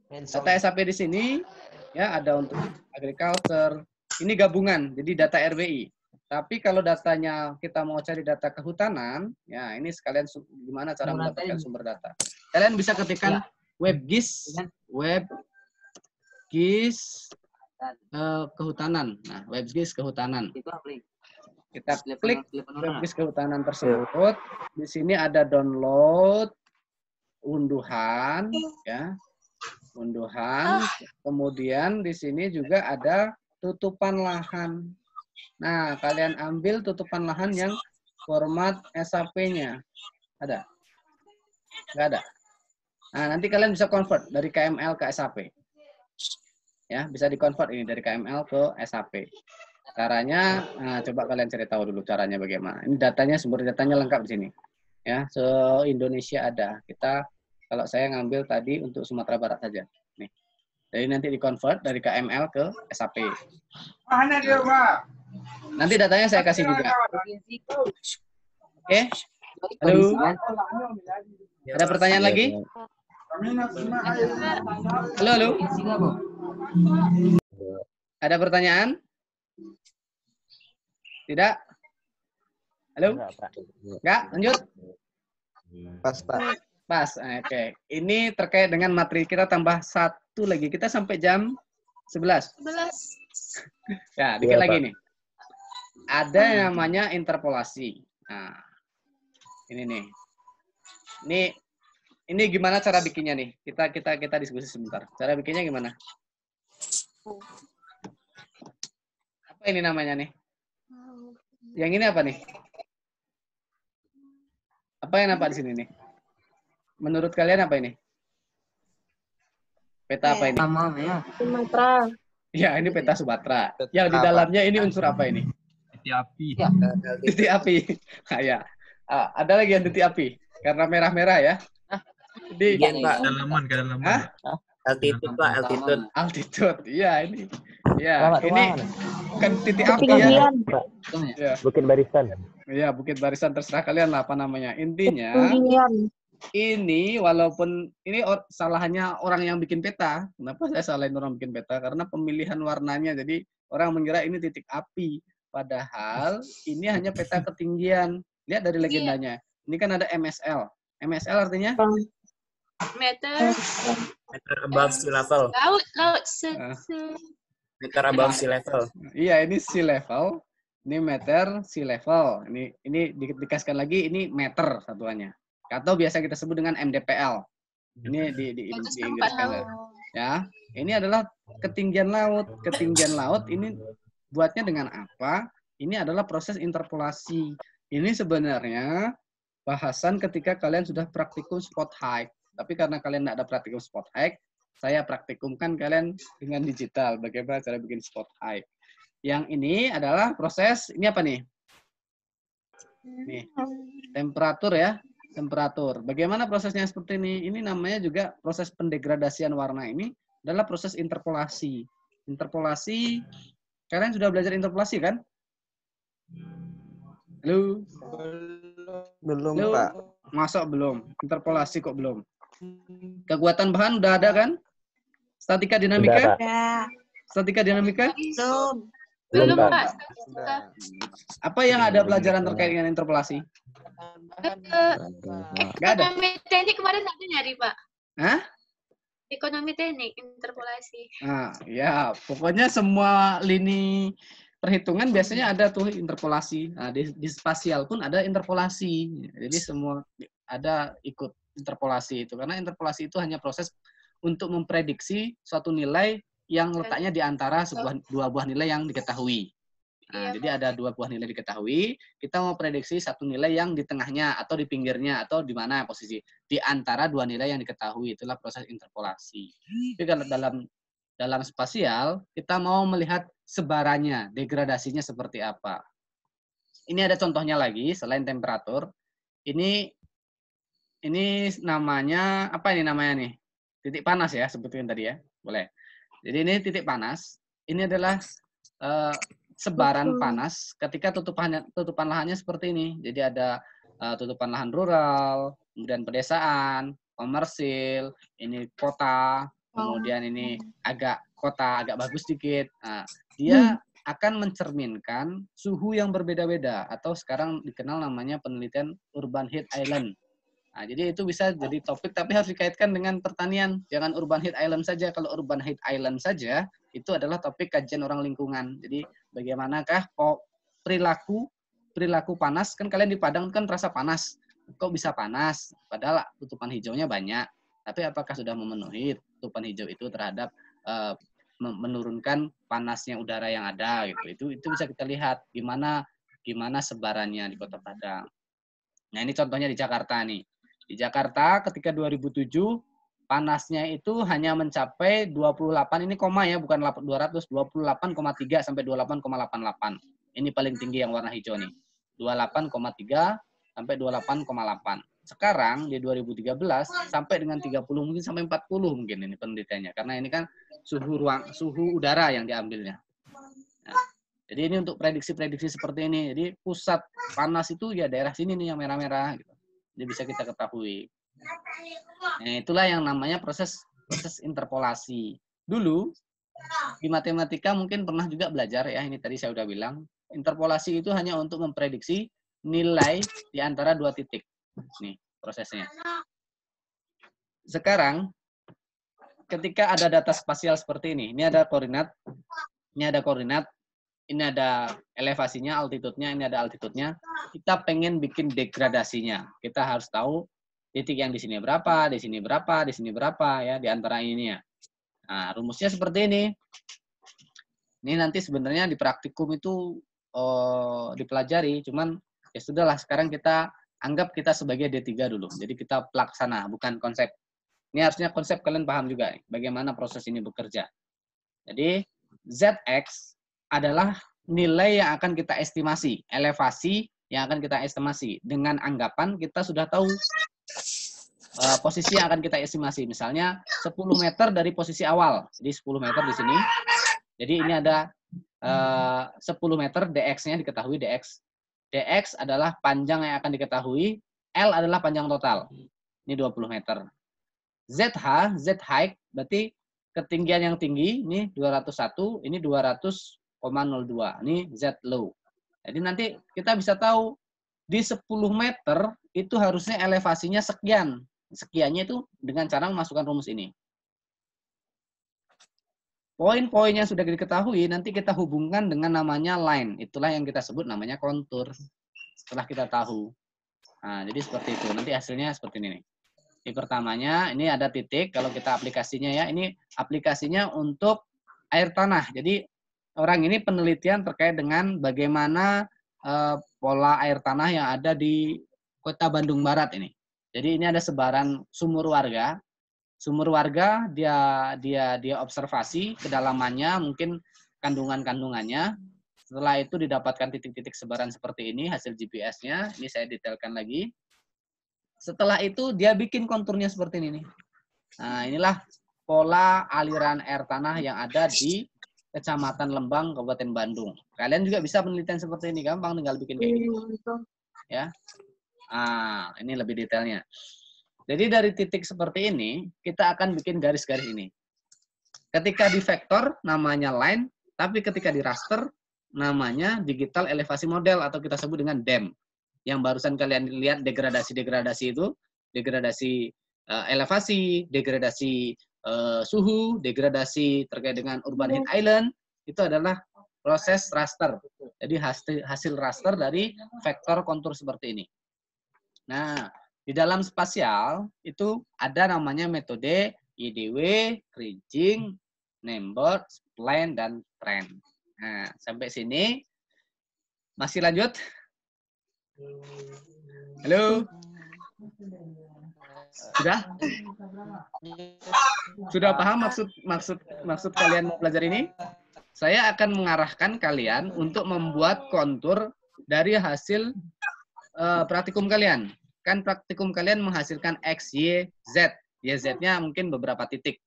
Speaker 1: Data SAP di sini ya ada untuk agriculture. Ini gabungan, jadi data RWI. Tapi kalau datanya kita mau cari data kehutanan, ya ini sekalian gimana cara mendapatkan sumber data. Kalian bisa ketikkan WebGIS kehutanan. Nah, WebGIS kehutanan. Kita klik WebGIS kehutanan tersebut. Di sini ada download, unduhan, ya, unduhan. Kemudian di sini juga ada tutupan lahan. Nah, kalian ambil tutupan lahan yang format SAP-nya. Ada? Nggak ada. Nah, nanti kalian bisa convert dari KML ke SAP. Ya, bisa di-convert ini dari KML ke SAP. Caranya, nah, coba kalian cari tahu dulu caranya bagaimana. Ini datanya, sumber datanya lengkap di sini. Ya, se-Indonesia ada. Kita, kalau saya ngambil tadi untuk Sumatera Barat saja. Nih. Jadi nanti di-convert dari KML ke SAP.
Speaker 6: Mana dia, Pak?
Speaker 1: Nanti datanya saya kasih juga. Oke? Halo? Ada pertanyaan lagi? Halo, halo? Ada pertanyaan? Tidak? Halo? Enggak? Lanjut?
Speaker 6: Pas, Pak.
Speaker 1: Pas. Oke. Ini terkait dengan materi kita tambah satu lagi. Kita sampai jam 11. Ya, dikit lagi nih. Ada yang namanya interpolasi. Nah, ini nih. Ini gimana cara bikinnya nih? Kita diskusi sebentar. Cara bikinnya gimana? Apa ini namanya nih? Yang ini apa nih? Apa yang nampak di sini nih? Menurut kalian apa ini? Peta apa ini?
Speaker 7: Sumatera.
Speaker 1: Ya, ini peta Sumatera. Yang di dalamnya ini unsur apa ini?
Speaker 2: Titik api.
Speaker 1: Titik api. Nah, ya. Ada lagi yang titik api. Karena merah-merah ya. Di
Speaker 2: Kedalaman.
Speaker 1: Hah?
Speaker 4: Altitude, Pak, altitude.
Speaker 1: Altitude. Iya, ini. Ya, ini kan titik api ya.
Speaker 7: Ketinggian.
Speaker 1: Ya.
Speaker 5: Bukit Barisan.
Speaker 1: Iya, Bukit Barisan terserah kalian lah apa namanya. Intinya
Speaker 7: Ketinggian.
Speaker 1: ini walaupun ini salahnya orang yang bikin peta. Kenapa saya salahin orang bikin peta? Karena pemilihan warnanya. Jadi orang mengira ini titik api. Padahal ini hanya peta ketinggian. Lihat dari legendanya. Ini kan ada MSL. MSL artinya?
Speaker 8: Meter
Speaker 4: above sea level.
Speaker 8: laut
Speaker 4: Meter above sea level.
Speaker 1: Iya, ini sea level. Ini meter sea level. Ini dikasihkan lagi ini meter satuannya. Atau biasa kita sebut dengan MDPL. Ini di Inggris kan. Ya, ini adalah ketinggian laut. Ketinggian laut ini buatnya dengan apa? Ini adalah proses interpolasi. Ini sebenarnya bahasan ketika kalian sudah praktikum spot hike. Tapi karena kalian tidak ada praktikum spot hike, saya praktikumkan kalian dengan digital. Bagaimana cara bikin spot eye. Yang ini adalah proses, ini apa nih? Nih, temperatur ya. Temperatur. Bagaimana prosesnya seperti ini? Ini namanya juga proses pendegradasian warna ini adalah proses interpolasi. Interpolasi, kalian sudah belajar interpolasi kan? Halo?
Speaker 6: Belum,
Speaker 1: Halo?
Speaker 6: Pak.
Speaker 1: Masa belum? Interpolasi kok belum? Kekuatan bahan udah ada kan? Statika dinamika?
Speaker 7: Ya.
Speaker 1: Statika dinamika?
Speaker 7: Belum.
Speaker 8: Belum,
Speaker 6: Pak.
Speaker 8: Pak.
Speaker 6: Sudah.
Speaker 1: Apa yang ada pelajaran terkait dengan interpolasi? Nggak ada?
Speaker 8: Ekonomi teknik kemarin ada nyari, Pak.
Speaker 1: Hah?
Speaker 8: Ekonomi teknik, interpolasi.
Speaker 1: Nah, ya, pokoknya semua lini perhitungan biasanya ada tuh interpolasi. Nah, di spasial pun ada interpolasi. Jadi semua ada ikut interpolasi itu. Karena interpolasi itu hanya proses untuk memprediksi suatu nilai yang letaknya di antara dua buah nilai yang diketahui. Nah,
Speaker 8: Iya,
Speaker 1: jadi ada dua buah nilai diketahui, kita mau prediksi satu nilai yang di tengahnya atau di pinggirnya atau di mana posisi di antara dua nilai yang diketahui, itulah proses interpolasi. Tapi kalau dalam spasial kita mau melihat sebarannya, degradasinya seperti apa. Ini ada contohnya lagi selain temperatur. Ini namanya apa ini namanya nih? Titik panas ya, sebutin tadi ya. Boleh. Jadi ini titik panas. Ini adalah sebaran panas ketika tutupan lahannya seperti ini. Jadi ada tutupan lahan rural, kemudian pedesaan, komersil, ini kota, kemudian ini agak bagus sedikit. Nah, dia akan mencerminkan suhu yang berbeda-beda atau sekarang dikenal namanya penelitian urban heat island. Nah, jadi itu bisa jadi topik tapi harus dikaitkan dengan pertanian. Jangan urban heat island saja. Kalau urban heat island saja itu adalah topik kajian orang lingkungan. Jadi bagaimanakah perilaku panas, kan kalian di Padang kan terasa panas. Kok bisa panas? Padahal tutupan hijaunya banyak. Tapi apakah sudah memenuhi tutupan hijau itu terhadap menurunkan panasnya udara yang ada gitu. Itu bisa kita lihat gimana sebarannya di Kota Padang. Nah, ini contohnya di Jakarta nih. Di Jakarta ketika 2007 panasnya itu hanya mencapai 28, ini koma ya, bukan 200, 28,3 sampai 28,88. Ini paling tinggi yang warna hijau nih. 28,3 sampai 28,8. Sekarang di 2013 sampai dengan 30 mungkin sampai 40 mungkin ini penelitiannya karena ini kan suhu udara yang diambilnya. Nah, jadi ini untuk prediksi-prediksi seperti ini. Jadi pusat panas itu ya daerah sini nih yang merah-merah gitu. Jadi bisa kita ketahui. Nah, itulah yang namanya proses interpolasi. Dulu di matematika mungkin pernah juga belajar ya, ini tadi saya udah bilang, interpolasi itu hanya untuk memprediksi nilai di antara dua titik. Nih prosesnya. Sekarang ketika ada data spasial seperti ini ada koordinat, ini ada elevasinya, altitudenya, ini ada altitudenya. Kita pengen bikin degradasinya. Kita harus tahu titik yang di sini berapa, di sini berapa, di sini berapa ya di antara ini ya. Nah, rumusnya seperti ini. Ini nanti sebenarnya di praktikum itu dipelajari, cuman ya sudahlah sekarang kita anggap kita sebagai D3 dulu. Jadi kita pelaksana, bukan konsep. Ini harusnya konsep kalian paham juga bagaimana proses ini bekerja. Jadi ZX adalah nilai yang akan kita estimasi, elevasi yang akan kita estimasi. Dengan anggapan kita sudah tahu posisi yang akan kita estimasi. Misalnya 10 meter dari posisi awal. Jadi 10 meter di sini. Jadi ini ada 10 meter, DX-nya diketahui DX. DX adalah panjang yang akan diketahui, L adalah panjang total. Ini 20 meter. ZH, Z height, berarti ketinggian yang tinggi, ini 201, ini 200,02. Ini Z low. Jadi nanti kita bisa tahu, di 10 meter itu harusnya elevasinya sekian. Sekiannya itu dengan cara memasukkan rumus ini. Poin-poin yang sudah diketahui, nanti kita hubungkan dengan namanya line. Itulah yang kita sebut namanya kontur. Setelah kita tahu. Nah, jadi seperti itu. Nanti hasilnya seperti ini. Ini pertamanya, ini ada titik. Kalau kita aplikasinya ya, ini aplikasinya untuk air tanah. Jadi orang ini penelitian terkait dengan bagaimana pola air tanah yang ada di Kota Bandung Barat ini. Jadi ini ada sebaran sumur warga. Sumur warga dia observasi kedalamannya, mungkin kandungannya. Setelah itu didapatkan titik-titik sebaran seperti ini hasil GPS-nya. Ini saya detailkan lagi. Setelah itu dia bikin konturnya seperti ini nih. Nah, inilah pola aliran air tanah yang ada di Kecamatan Lembang, Kabupaten Bandung. Kalian juga bisa penelitian seperti ini, gampang tinggal bikin kayak gini. Ya. Ah, ini lebih detailnya. Jadi dari titik seperti ini, kita akan bikin garis-garis ini. Ketika di vektor namanya line, tapi ketika di raster namanya digital elevasi model atau kita sebut dengan DEM. Yang barusan kalian lihat degradasi-degradasi itu, degradasi elevasi, degradasi suhu, degradasi terkait dengan urban heat island, itu adalah proses raster. Jadi hasil raster dari vektor kontur seperti ini. Nah, di dalam spasial itu ada namanya metode IDW, Kriging, Nembert, Spline, dan Trend. Nah, sampai sini masih lanjut? Halo? Sudah paham maksud kalian belajar ini? Saya akan mengarahkan kalian untuk membuat kontur dari hasil praktikum kalian. Kan praktikum kalian menghasilkan X, Y, Z. Y-Z-nya mungkin beberapa titik.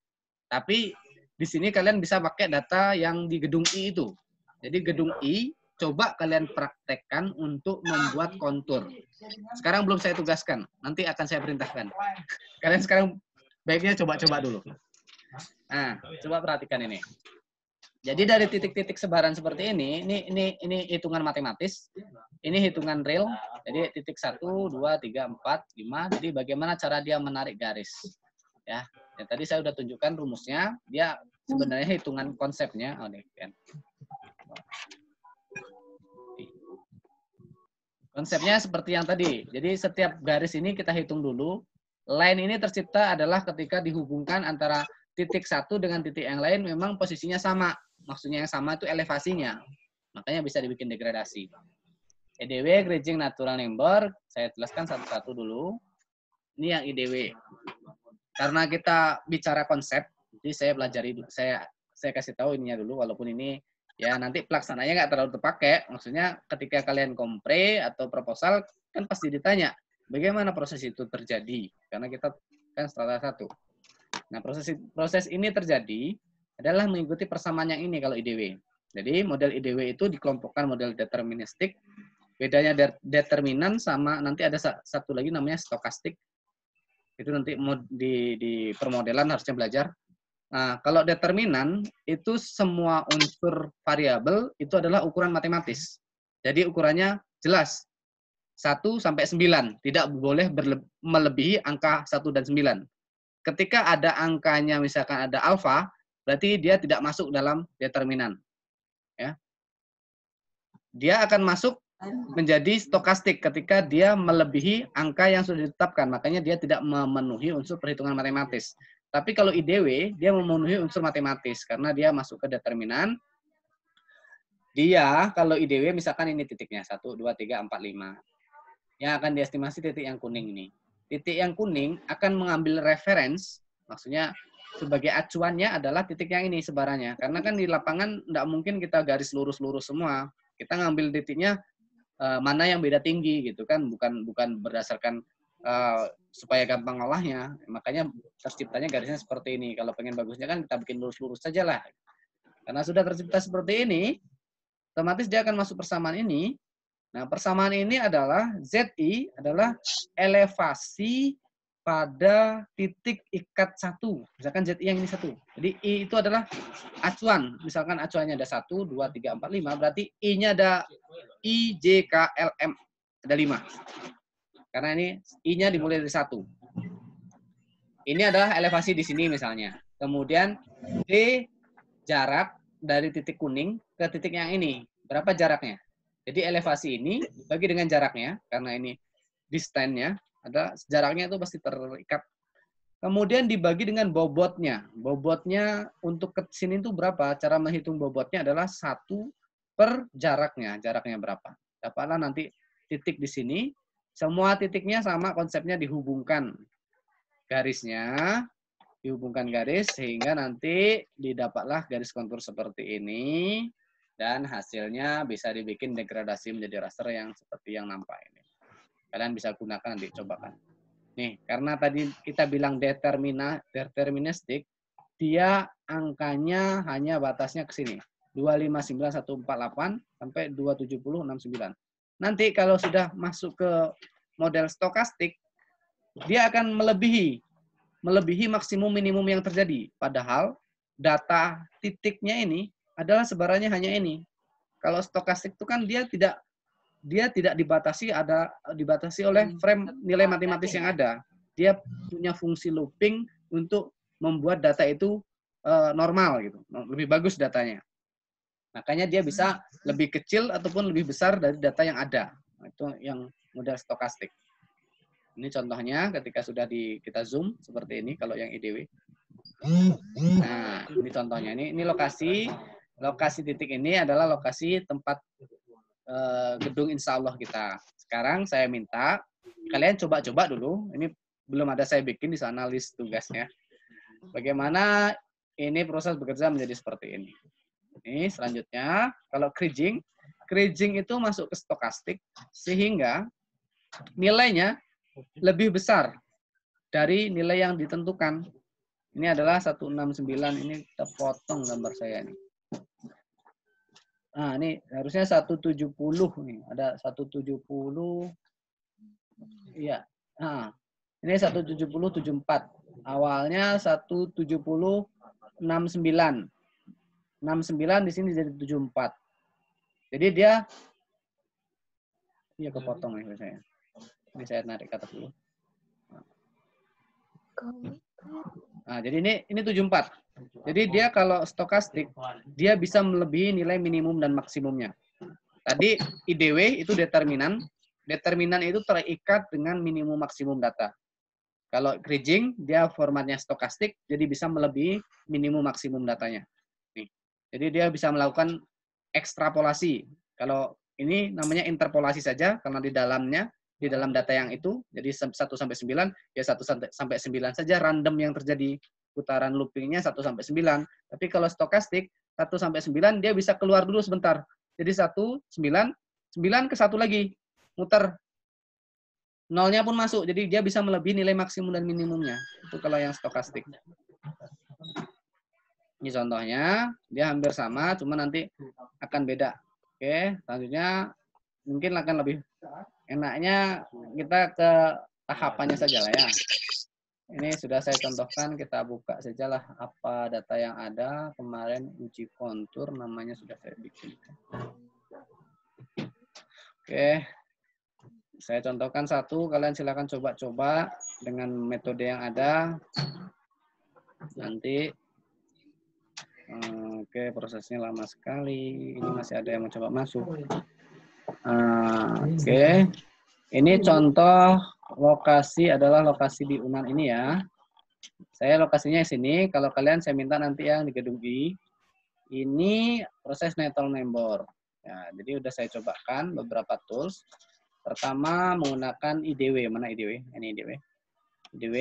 Speaker 1: Tapi di sini kalian bisa pakai data yang di gedung I itu. Jadi gedung I, coba kalian praktekkan untuk membuat kontur. Sekarang belum saya tugaskan, nanti akan saya perintahkan. Kalian sekarang baiknya coba-coba dulu. Nah, coba perhatikan ini. Jadi dari titik-titik sebaran seperti ini hitungan matematis, ini hitungan real. Jadi titik 1, 2, 3, 4, 5. Jadi bagaimana cara dia menarik garis. Ya, tadi saya sudah tunjukkan rumusnya. Dia sebenarnya hitungan konsepnya. Oh, ini kan. Konsepnya seperti yang tadi. Jadi setiap garis ini kita hitung dulu. Line ini tercipta adalah ketika dihubungkan antara titik satu dengan titik yang lain memang posisinya sama. Maksudnya yang sama itu elevasinya. Makanya bisa dibikin degradasi. IDW, Kriging, Natural Number. Saya jelaskan satu-satu dulu. Ini yang IDW. Karena kita bicara konsep, jadi saya pelajari dulu. Saya kasih tahu ininya dulu, walaupun ini ya nanti pelaksananya nggak terlalu terpakai. Maksudnya ketika kalian kompre atau proposal kan pasti ditanya bagaimana proses itu terjadi, karena kita kan strata 1. Nah, proses ini terjadi adalah mengikuti persamaan yang ini kalau IDW. Jadi model IDW itu dikelompokkan model deterministik. Bedanya determinan sama nanti ada satu lagi namanya stokastik. Itu nanti di permodelan harusnya belajar. Nah, kalau determinan itu semua unsur variabel itu adalah ukuran matematis. Jadi ukurannya jelas. 1 sampai 9. Tidak boleh melebihi angka 1 dan 9. Ketika ada angkanya misalkan ada alfa, berarti dia tidak masuk dalam determinan. Ya. Dia akan masuk menjadi stokastik ketika dia melebihi angka yang sudah ditetapkan. Makanya dia tidak memenuhi unsur perhitungan matematis. Tapi kalau IDW, dia memenuhi unsur matematis karena dia masuk ke determinan. Dia, kalau IDW, misalkan ini titiknya, 1, 2, 3, 4, 5. Yang akan diestimasi titik yang kuning ini. Titik yang kuning akan mengambil reference, maksudnya sebagai acuannya adalah titik yang ini sebarannya. Karena kan di lapangan tidak mungkin kita garis lurus-lurus semua. Kita ngambil titiknya mana yang beda tinggi gitu kan, bukan berdasarkan supaya gampang ngolahnya. Makanya terciptanya garisnya seperti ini. Kalau pengen bagusnya kan kita bikin lurus-lurus saja lah. Karena sudah tercipta seperti ini, otomatis dia akan masuk persamaan ini. Nah, persamaan ini adalah ZI adalah elevasi pada titik ikat 1. Misalkan ZI yang ini 1. Jadi I itu adalah acuan. Misalkan acuannya ada 1, 2, 3, 4, 5. Berarti I-nya ada I, J, K, L, M. Ada 5. Karena ini I-nya dimulai dari 1. Ini adalah elevasi di sini misalnya. Kemudian D jarak dari titik kuning ke titik yang ini. Berapa jaraknya? Jadi elevasi ini dibagi dengan jaraknya, karena ini distance-nya, ada jaraknya itu pasti terikat. Kemudian dibagi dengan bobotnya. Bobotnya untuk ke sini itu berapa? Cara menghitung bobotnya adalah 1 per jaraknya. Jaraknya berapa? Dapatlah nanti titik di sini. Semua titiknya sama konsepnya dihubungkan. Garisnya dihubungkan garis sehingga nanti didapatlah garis kontur seperti ini dan hasilnya bisa dibikin degradasi menjadi raster yang seperti yang nampak ini. Kalian bisa gunakan nanti cobakan. Nih, karena tadi kita bilang deterministik, dia angkanya hanya batasnya ke sini. 259148 sampai 27069. Nanti kalau sudah masuk ke model stokastik, dia akan melebihi maksimum minimum yang terjadi. Padahal data titiknya ini adalah sebarannya hanya ini. Kalau stokastik itu kan dia tidak dibatasi oleh frame nilai matematis yang ada. Dia punya fungsi looping untuk membuat data itu normal gitu, lebih bagus datanya. Makanya dia bisa lebih kecil ataupun lebih besar dari data yang ada. Itu yang model stokastik. Ini contohnya ketika sudah kita zoom seperti ini kalau yang IDW. Nah, ini contohnya. Ini lokasi titik ini adalah lokasi tempat gedung insya Allah kita. Sekarang saya minta kalian coba-coba dulu. Ini belum ada saya bikin di sana list tugasnya. Bagaimana ini proses bekerja menjadi seperti ini. Ini selanjutnya, kalau kriging itu masuk ke stokastik sehingga nilainya lebih besar dari nilai yang ditentukan. Ini adalah 169, ini kita potong gambar saya ini. Nah, ini harusnya 170 nih, ada 170. Iya. Nah, ini 17074. Awalnya 17069. 69 di sini jadi 74. Jadi dia kepotong nih saya. Ini saya narik ke atas dulu. Nah, jadi ini 74. Jadi dia kalau stokastik, dia bisa melebihi nilai minimum dan maksimumnya. Tadi IDW itu determinan. Determinan itu terikat dengan minimum maksimum data. Kalau kriging, dia formatnya stokastik, jadi bisa melebihi minimum maksimum datanya. Nih. Jadi dia bisa melakukan ekstrapolasi. Kalau ini namanya interpolasi saja, karena di dalam data yang itu, jadi 1 sampai 9, ya 1 sampai 9 saja random yang terjadi. Putaran loopingnya 1 sampai 9. Tapi kalau stokastik, 1 sampai 9, dia bisa keluar dulu sebentar. Jadi 1, 9, 9 ke 1 lagi. Muter. Nolnya pun masuk, jadi dia bisa melebihi nilai maksimum dan minimumnya. Itu kalau yang stokastik. Ini contohnya, dia hampir sama, cuma nanti akan beda. Oke, selanjutnya mungkin akan lebih enaknya kita ke tahapannya saja lah ya. Ini sudah saya contohkan, kita buka sajalah apa data yang ada. Kemarin uji kontur, namanya sudah saya bikin. Oke, saya contohkan satu, kalian silakan coba-coba dengan metode yang ada. Nanti, oke, prosesnya lama sekali. Ini masih ada yang mau coba masuk. Oke, ini contoh lokasi adalah lokasi di UNAN ini ya. Saya lokasinya di sini. Kalau kalian saya minta nanti yang di gedung I. Ini proses Neutral Nembor. Ya, jadi udah saya cobakan beberapa tools. Pertama menggunakan IDW. Mana IDW? Ini IDW. IDW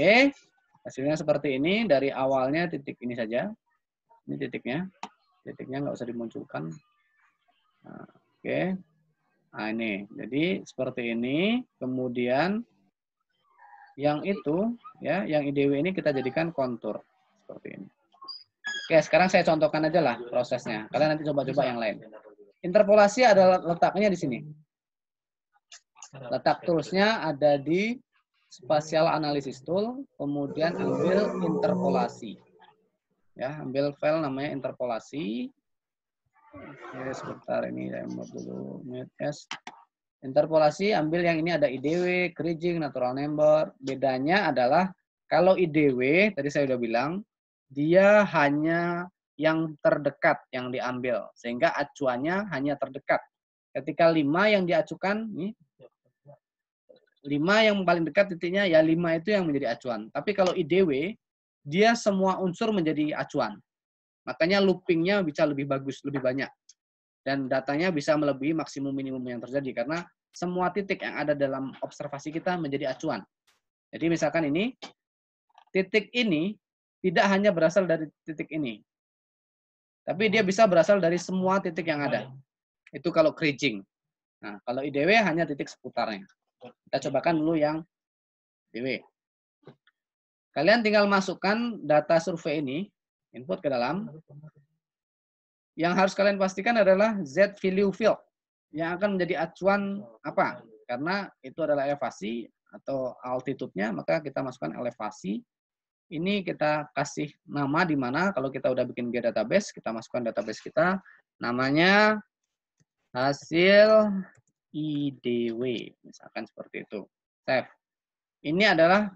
Speaker 1: hasilnya seperti ini. Dari awalnya titik ini saja. Ini titiknya. Titiknya nggak usah dimunculkan. Nah, oke. Nah ini. Jadi seperti ini. Kemudian yang itu, ya, yang IDW ini kita jadikan kontur. Seperti ini. Oke, sekarang saya contohkan aja lah prosesnya. Kalian nanti coba-coba yang lain. Interpolasi adalah letaknya di sini. Letak toolsnya ada di Spatial Analysis Tool, kemudian ambil interpolasi. Ya, ambil file namanya interpolasi. Oke, sebentar ini saya mau dulu S. Interpolasi, ambil yang ini ada IDW, kriging, natural number. Bedanya adalah kalau IDW tadi saya udah bilang dia hanya yang terdekat yang diambil sehingga acuannya hanya terdekat. Ketika 5 yang diacukan nih 5 yang paling dekat titiknya, ya 5 itu yang menjadi acuan. Tapi kalau IDW, dia semua unsur menjadi acuan. Makanya loopingnya bisa lebih bagus, lebih banyak. Dan datanya bisa melebihi maksimum minimum yang terjadi. Karena semua titik yang ada dalam observasi kita menjadi acuan. Jadi misalkan ini, titik ini tidak hanya berasal dari titik ini. Tapi dia bisa berasal dari semua titik yang ada. Itu kalau kriging. Nah, kalau IDW hanya titik seputarnya. Kita cobakan dulu yang IDW. Kalian tinggal masukkan data survei ini, input ke dalam. Yang harus kalian pastikan adalah Z value field. Yang akan menjadi acuan apa? Karena itu adalah elevasi atau altitude-nya, maka kita masukkan elevasi. Ini kita kasih nama di mana kalau kita udah bikin geodatabase, kita masukkan database kita, namanya hasil IDW, misalkan seperti itu. Save. Ini adalah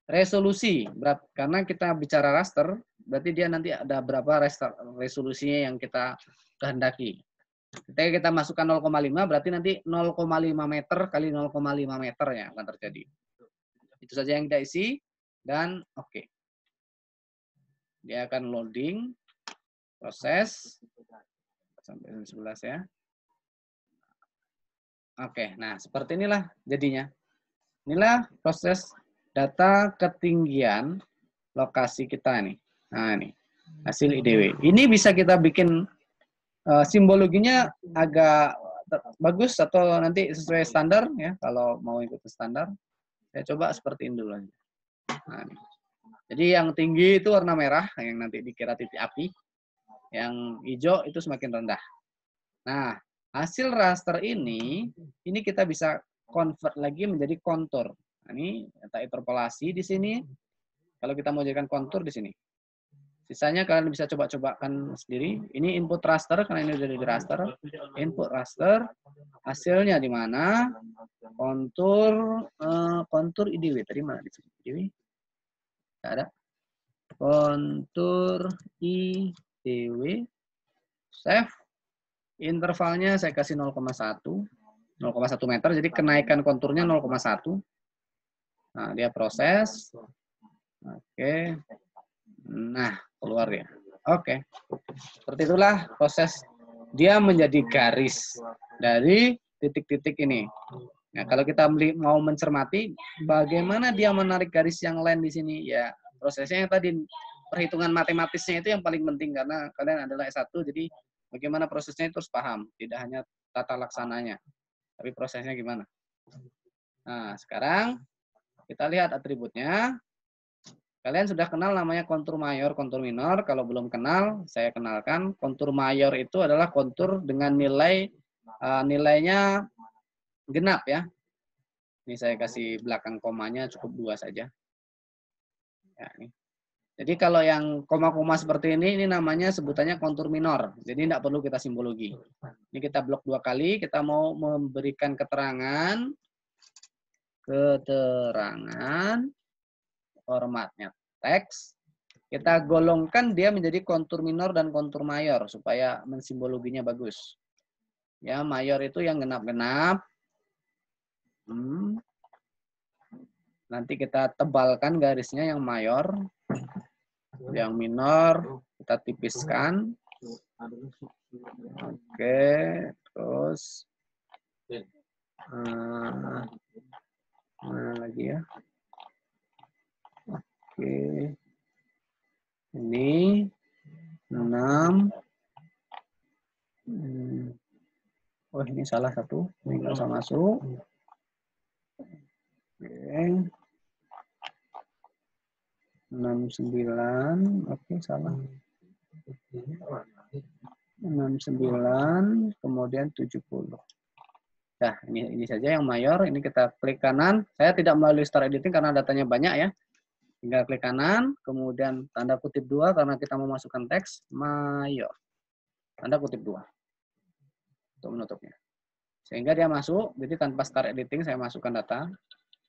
Speaker 1: resolusi, karena kita bicara raster, berarti dia nanti ada berapa resolusinya yang kita kehendaki. Ketika kita masukkan 0,5, berarti nanti 0,5 meter kali 0,5 meter yang akan terjadi. Itu saja yang kita isi. Dan oke. Dia akan loading, proses, sampai 11 ya. Oke, nah seperti inilah jadinya. Inilah proses data ketinggian lokasi kita nih. Nah ini, hasil IDW. Ini bisa kita bikin simbologinya agak bagus atau nanti sesuai standar ya, kalau mau ikut standar. Saya coba seperti ini dulu aja. Nah, jadi yang tinggi itu warna merah, yang nanti dikira titik api. Yang hijau itu semakin rendah. Nah, hasil raster ini kita bisa convert lagi menjadi kontur. Nah, ini data interpolasi di sini. Kalau kita mau jadikan kontur di sini. Sisanya kalian bisa coba-cobakan sendiri. Ini input raster, karena ini udah di raster. Input raster, hasilnya di mana? Kontur, kontur IDW. Tadi mana disebut IDW? Ada kontur IDW, save, intervalnya saya kasih 0,1 meter, jadi kenaikan konturnya 0,1. Nah, dia proses. Oke. Nah, keluar ya. Oke. Seperti itulah proses dia menjadi garis dari titik-titik ini. Nah, kalau kita mau mencermati bagaimana dia menarik garis yang lain di sini, ya prosesnya yang tadi perhitungan matematisnya itu yang paling penting karena kalian adalah S1, jadi bagaimana prosesnya itu harus paham, tidak hanya tata laksananya, tapi prosesnya gimana. Nah, sekarang kita lihat atributnya. Kalian sudah kenal namanya kontur mayor, kontur minor. Kalau belum kenal, saya kenalkan. Kontur mayor itu adalah kontur dengan nilainya genap ya. Ini saya kasih belakang komanya cukup 2 saja. Ya, ini. Jadi kalau yang koma-koma seperti ini namanya sebutannya kontur minor. Jadi tidak perlu kita simbologi. Ini kita blok 2 kali. Kita mau memberikan keterangan formatnya teks. Kita golongkan dia menjadi kontur minor dan kontur mayor supaya mensimbologinya bagus. Ya, mayor itu yang genap-genap. Nanti kita tebalkan garisnya yang mayor. Yang minor kita tipiskan. Oke, terus mana lagi ya? Oke. Ini 6. Oh, ini salah satu. Ini nggak usah masuk. Oke. 69. Oke, salah. 69, kemudian 70. Nah, ini saja yang mayor. Ini kita klik kanan. Saya tidak melalui start editing karena datanya banyak ya. Tinggal klik kanan, kemudian tanda kutip 2 karena kita mau masukkan teks mayor. Tanda kutip 2. Untuk menutupnya. Sehingga dia masuk, jadi tanpa start editing saya masukkan data.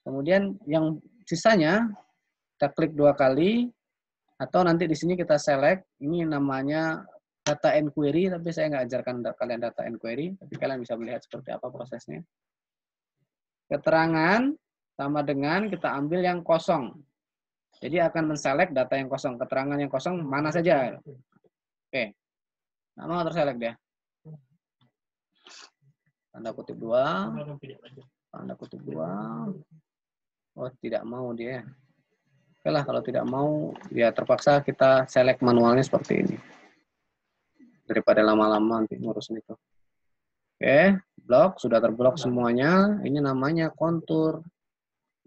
Speaker 1: Kemudian yang sisanya kita klik 2 kali atau nanti di sini kita select. Ini namanya data enquiry, tapi saya nggak ajarkan kalian data enquiry, tapi kalian bisa melihat seperti apa prosesnya. Keterangan sama dengan kita ambil yang kosong. Jadi akan menselect data yang kosong, keterangan yang kosong mana saja. Oke. Nah, mau terselect dia. Tanda kutip 2. Tanda kutip 2. Oh, tidak mau dia. Oke lah, kalau tidak mau, ya terpaksa kita select manualnya seperti ini. Daripada lama-lama nanti ngurusin itu. Oke, blok, sudah terblok semuanya. Ini namanya kontur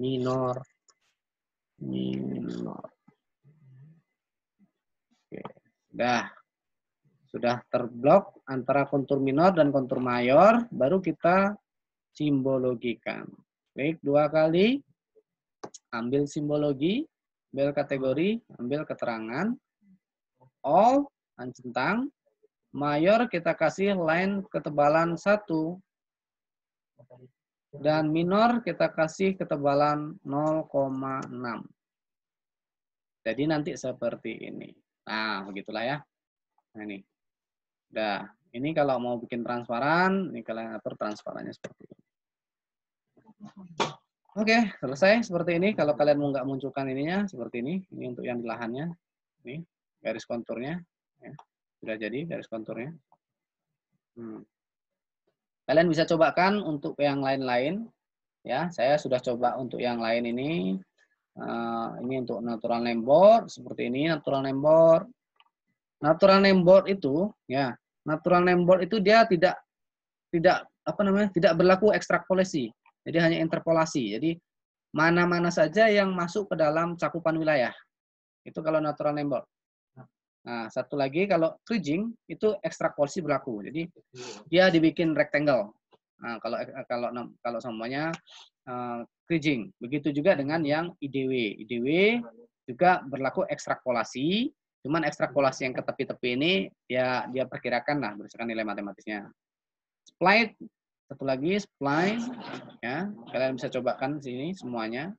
Speaker 1: minor. Oke, sudah terblok antara kontur minor dan kontur mayor, baru kita simbologikan. Klik 2 kali, ambil simbologi, ambil kategori, ambil keterangan, all, centang, mayor kita kasih line ketebalan 1, dan minor kita kasih ketebalan 0,6. Jadi nanti seperti ini. Nah, begitulah ya. Nah, ini. Udah. Ini kalau mau bikin transparan, ini kalian atur transparannya seperti ini. Oke, selesai seperti ini. Kalau kalian mau nggak munculkan ininya, seperti ini. Ini untuk yang di lahannya. Ini, garis konturnya. Ya. Sudah jadi garis konturnya. Kalian bisa cobakan untuk yang lain-lain. Ya, saya sudah coba untuk yang lain ini. Ini untuk natural name board. Seperti ini, natural name board. Natural name board itu, ya, natural name board itu dia tidak berlaku ekstrapolasi. Jadi hanya interpolasi. Jadi mana-mana saja yang masuk ke dalam cakupan wilayah. Itu kalau natural name board. Nah, satu lagi kalau kriging itu ekstrapolasi berlaku. Jadi dia dibikin rectangle. Nah, kalau semuanya kriging. Begitu juga dengan yang IDW. IDW juga berlaku ekstrapolasi. Cuman ekstrapolasi yang ke tepi-tepi ini ya dia perkirakan lah berdasarkan nilai matematisnya. Spline, satu lagi spline, ya kalian bisa cobakan sini semuanya.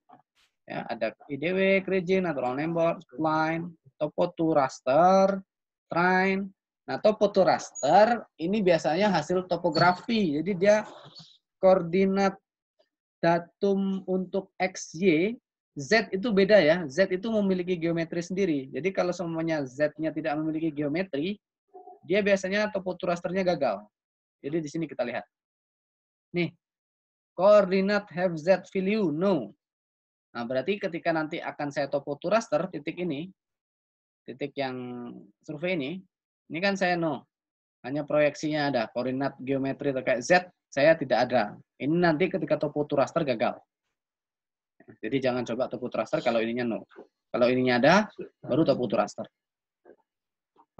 Speaker 1: Ya ada IDW, kriging, natural name board, spline, topo to raster, trine. Nah topo to raster ini biasanya hasil topografi. Jadi dia koordinat datum untuk X, Y, Z itu beda ya. Z itu memiliki geometri sendiri. Jadi kalau semuanya Z-nya tidak memiliki geometri, dia biasanya topo to rasternya gagal. Jadi di sini kita lihat. Nih, koordinat have Z value, no. Nah, berarti ketika nanti akan saya topo to raster, titik ini, titik yang survei ini kan saya no. Hanya proyeksinya ada, koordinat geometri terkait Z, saya tidak ada. Ini nanti ketika topo to raster gagal. Jadi jangan coba topo to raster kalau ininya no. Kalau ininya ada, baru topo to raster.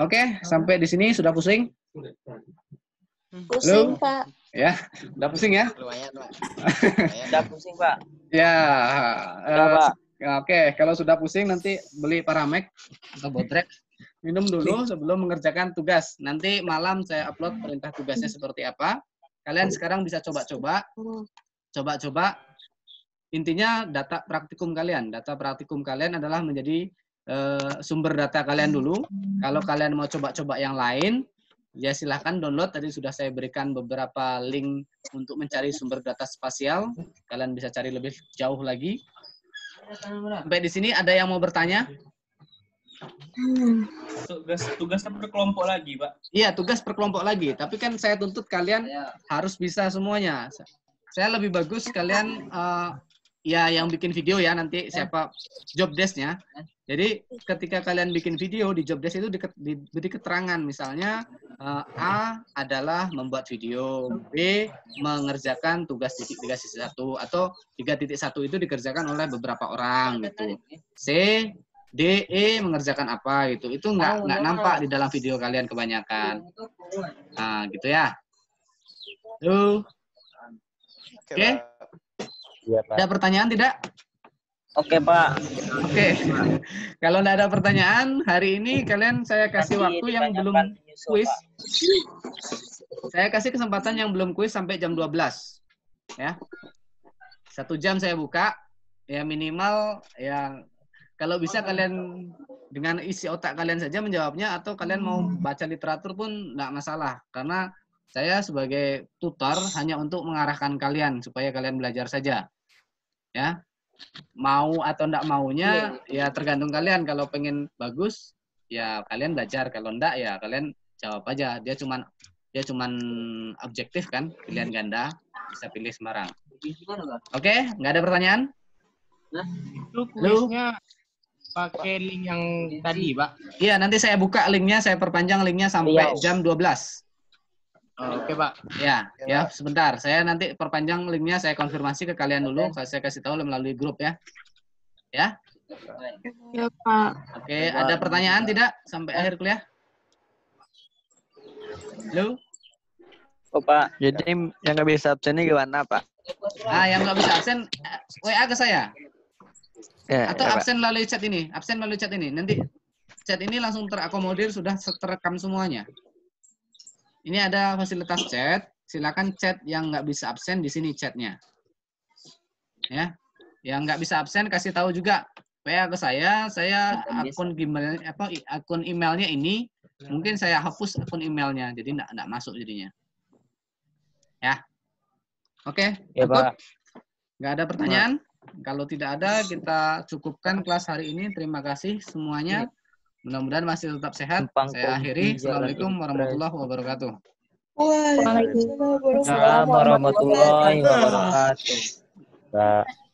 Speaker 1: Oke, sampai di sini sudah pusing?
Speaker 7: Pusing,
Speaker 1: Halo?
Speaker 7: Pak.
Speaker 1: Ya, udah pusing ya?
Speaker 4: Lumayan, Pak.
Speaker 5: Udah pusing, Pak.
Speaker 1: Ya,
Speaker 5: Udah, Pak.
Speaker 1: oke. Kalau sudah pusing nanti beli Paramek atau Bodrek. Minum dulu sebelum mengerjakan tugas. Nanti malam saya upload perintah tugasnya seperti apa. Kalian sekarang bisa coba-coba. Coba-coba. Intinya data praktikum kalian. Data praktikum kalian adalah menjadi sumber data kalian dulu. Kalau kalian mau coba-coba yang lain, ya silahkan download. Tadi sudah saya berikan beberapa link untuk mencari sumber data spasial. Kalian bisa cari lebih jauh lagi. Sampai di sini ada yang mau bertanya?
Speaker 3: Tugasnya berkelompok lagi, Pak.
Speaker 1: Iya, tugas per kelompok lagi. Tapi kan saya tuntut kalian harus bisa semuanya. Saya lebih bagus kalian ya yang bikin video ya nanti siapa job desk-nya. Jadi ketika kalian bikin video di job desk itu diberi keterangan misalnya A adalah membuat video, B mengerjakan tugas titik 3.1 atau 3.1 itu dikerjakan oleh beberapa orang gitu. C, D, E mengerjakan apa gitu. Itu nggak nampak di dalam video kalian kebanyakan. Nah, gitu ya. Tuh. Oke.
Speaker 5: Iya, Pak.
Speaker 1: Ada pertanyaan tidak?
Speaker 5: Oke, Pak.
Speaker 1: Oke. Kalau tidak ada pertanyaan, hari ini kalian saya kasih
Speaker 5: Nanti
Speaker 1: waktu yang belum
Speaker 5: ditanyakan menyusul,
Speaker 1: kuis.
Speaker 5: Pak.
Speaker 1: Saya kasih kesempatan yang belum kuis sampai jam 12. Ya. 1 jam saya buka. Ya minimal ya kalau bisa kalian dengan isi otak kalian saja menjawabnya atau kalian mau baca literatur pun tidak masalah. Karena saya sebagai tutor hanya untuk mengarahkan kalian supaya kalian belajar saja. Ya. Mau atau enggak maunya ya tergantung kalian. Kalau pengen bagus ya kalian belajar, kalau enggak ya kalian jawab aja. Dia cuman objektif kan, pilihan ganda, bisa pilih sembarang. Oke, nggak ada pertanyaan?
Speaker 6: Itu kuisnya
Speaker 9: pakai link yang tadi, Pak.
Speaker 1: Iya, nanti saya buka linknya, saya perpanjang linknya sampai jam 12.
Speaker 9: Oke, Pak.
Speaker 1: Ya, ya, sebentar. Saya nanti perpanjang linknya, saya konfirmasi ke kalian dulu. Saya kasih tahu melalui grup ya. Ya.
Speaker 7: Ya, Pak.
Speaker 1: Oke, ada pertanyaan tidak sampai akhir kuliah? Halo?
Speaker 6: Oh Pak, jadi yang nggak bisa absen ini gimana Pak?
Speaker 1: Yang nggak bisa absen, WA ke saya.
Speaker 6: Ya,
Speaker 1: Atau
Speaker 6: ya, Pak.
Speaker 1: absen melalui chat ini. Absen melalui chat ini. Nanti chat ini langsung terakomodir, sudah terekam semuanya. Ini ada fasilitas chat. Silakan chat yang nggak bisa absen di sini chatnya. Ya, yang nggak bisa absen kasih tahu juga. WA ke saya akun Gmail akun emailnya ini mungkin saya hapus akun emailnya, jadi nggak masuk jadinya. Ya, oke.
Speaker 5: Ya, Pak.
Speaker 1: Nggak ada pertanyaan? Kalau tidak ada, kita cukupkan kelas hari ini. Terima kasih semuanya. Mudah-mudahan masih tetap sehat. Saya akhiri. Assalamualaikum warahmatullahi wabarakatuh.
Speaker 7: Waalaikumsalam
Speaker 5: Assalamualaikum warahmatullahi wabarakatuh. Pak.